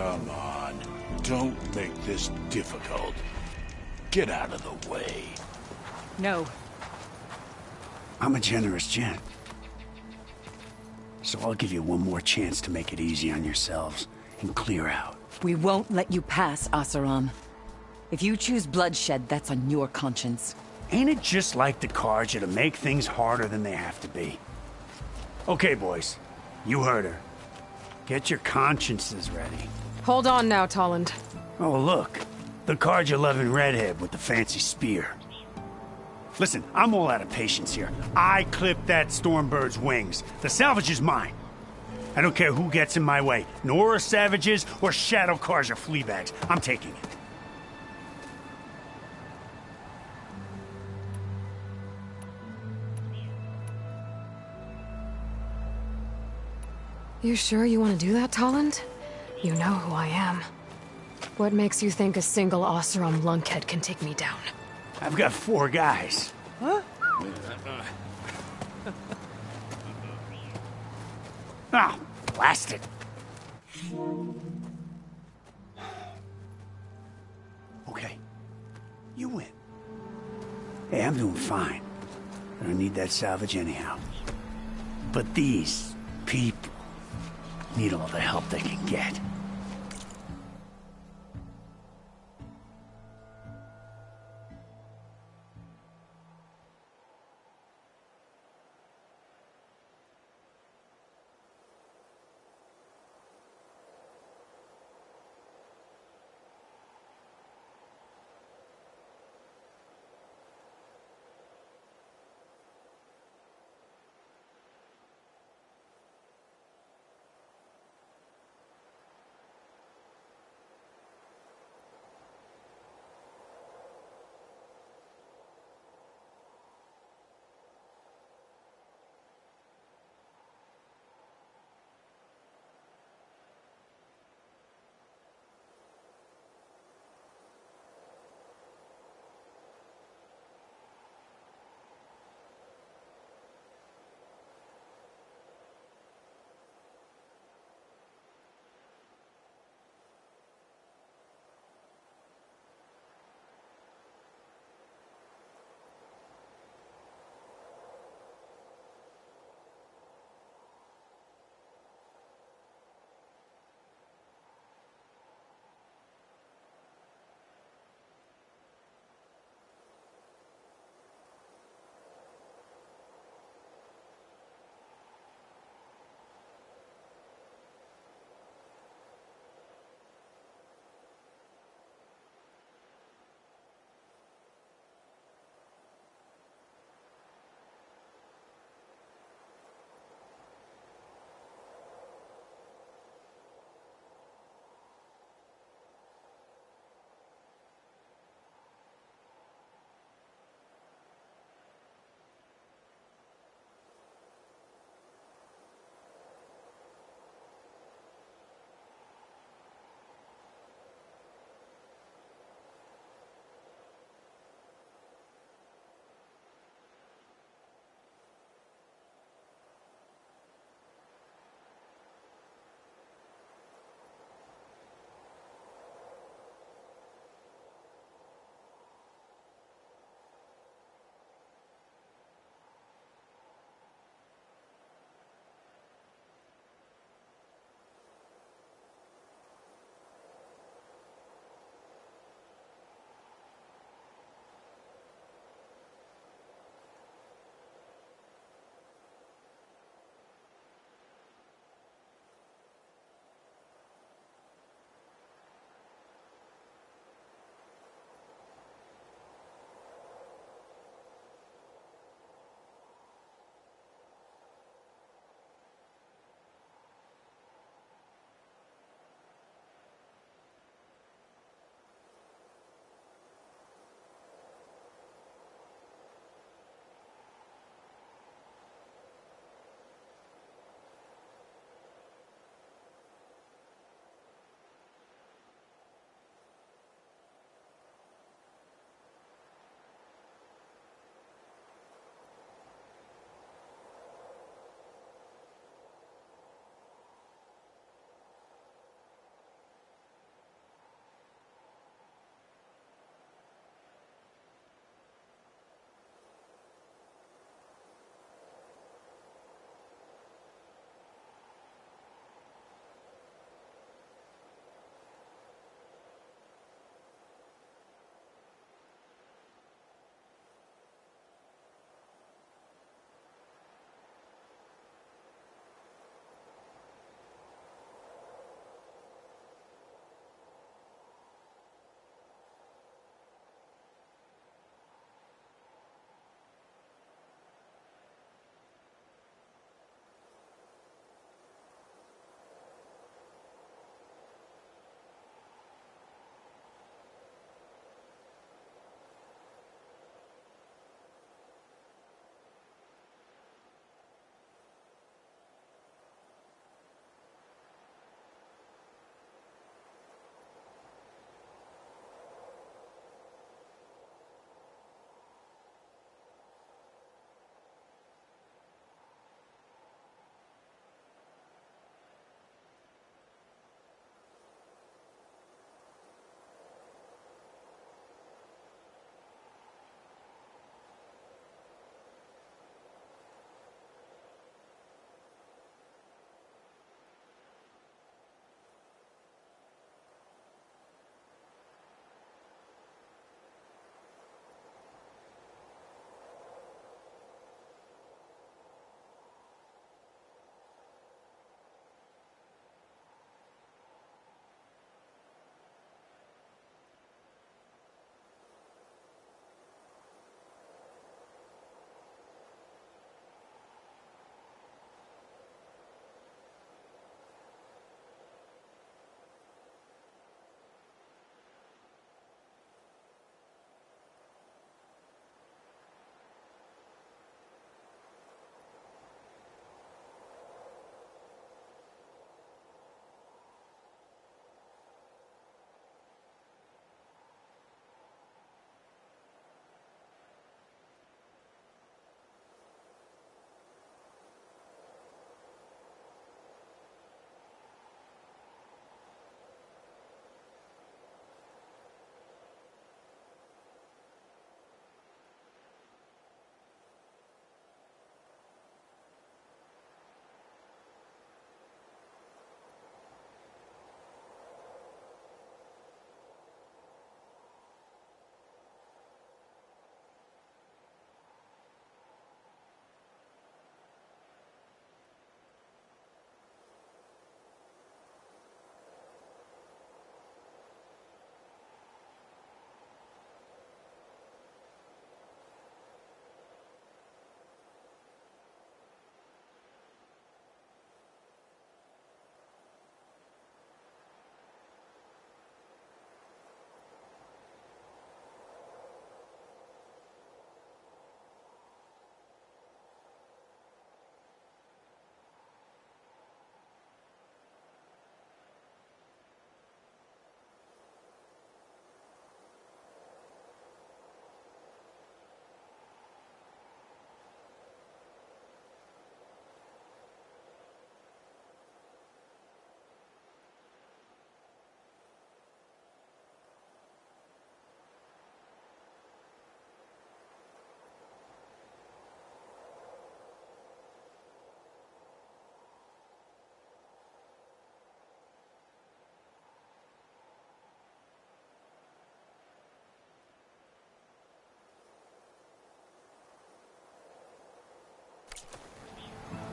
Come on. Don't make this difficult. Get out of the way. No. I'm a generous gent. So I'll give you one more chance to make it easy on yourselves and clear out. We won't let you pass, Oseram. If you choose bloodshed, that's on your conscience. Ain't it just like the Carja to make things harder than they have to be? Okay, boys. You heard her. Get your consciences ready. Hold on now, Tolland. Oh, look. The Carja-loving redhead with the fancy spear. Listen, I'm all out of patience here. I clipped that Stormbird's wings. The salvage is mine. I don't care who gets in my way. Nora savages or Shadow Carja fleabags. I'm taking it. You sure you want to do that, Tolland? You know who I am. What makes you think a single Oseram lunkhead can take me down? I've got 4 guys. Huh? Ah, blast it. Okay. You win. Hey, I'm doing fine. I don't need that salvage anyhow. But these people need all the help they can get.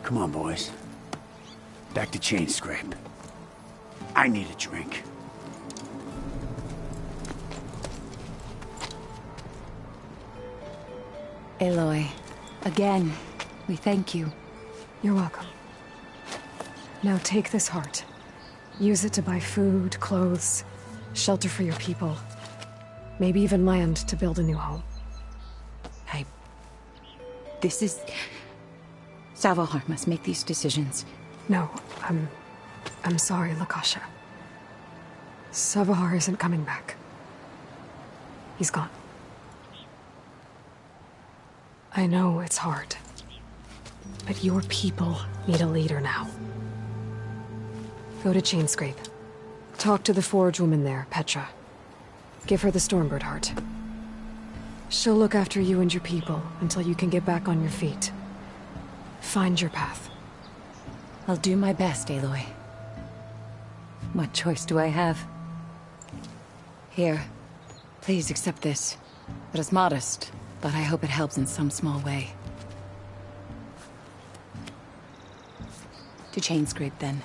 Come on, boys. Back to Chainscrape. I need a drink. Aloy, again, we thank you. You're welcome. Now take this heart. Use it to buy food, clothes, shelter for your people. Maybe even land to build a new home. This is... Savohar must make these decisions. No, I'm sorry, Lakasha. Savohar isn't coming back. He's gone. I know it's hard, but your people need a leader now. Go to Chainscrape. Talk to the Forge woman there, Petra. Give her the Stormbird heart. She'll look after you and your people until you can get back on your feet. Find your path. I'll do my best, Aloy. What choice do I have? Here, please accept this. It is modest, but I hope it helps in some small way. To Chainscrape, then.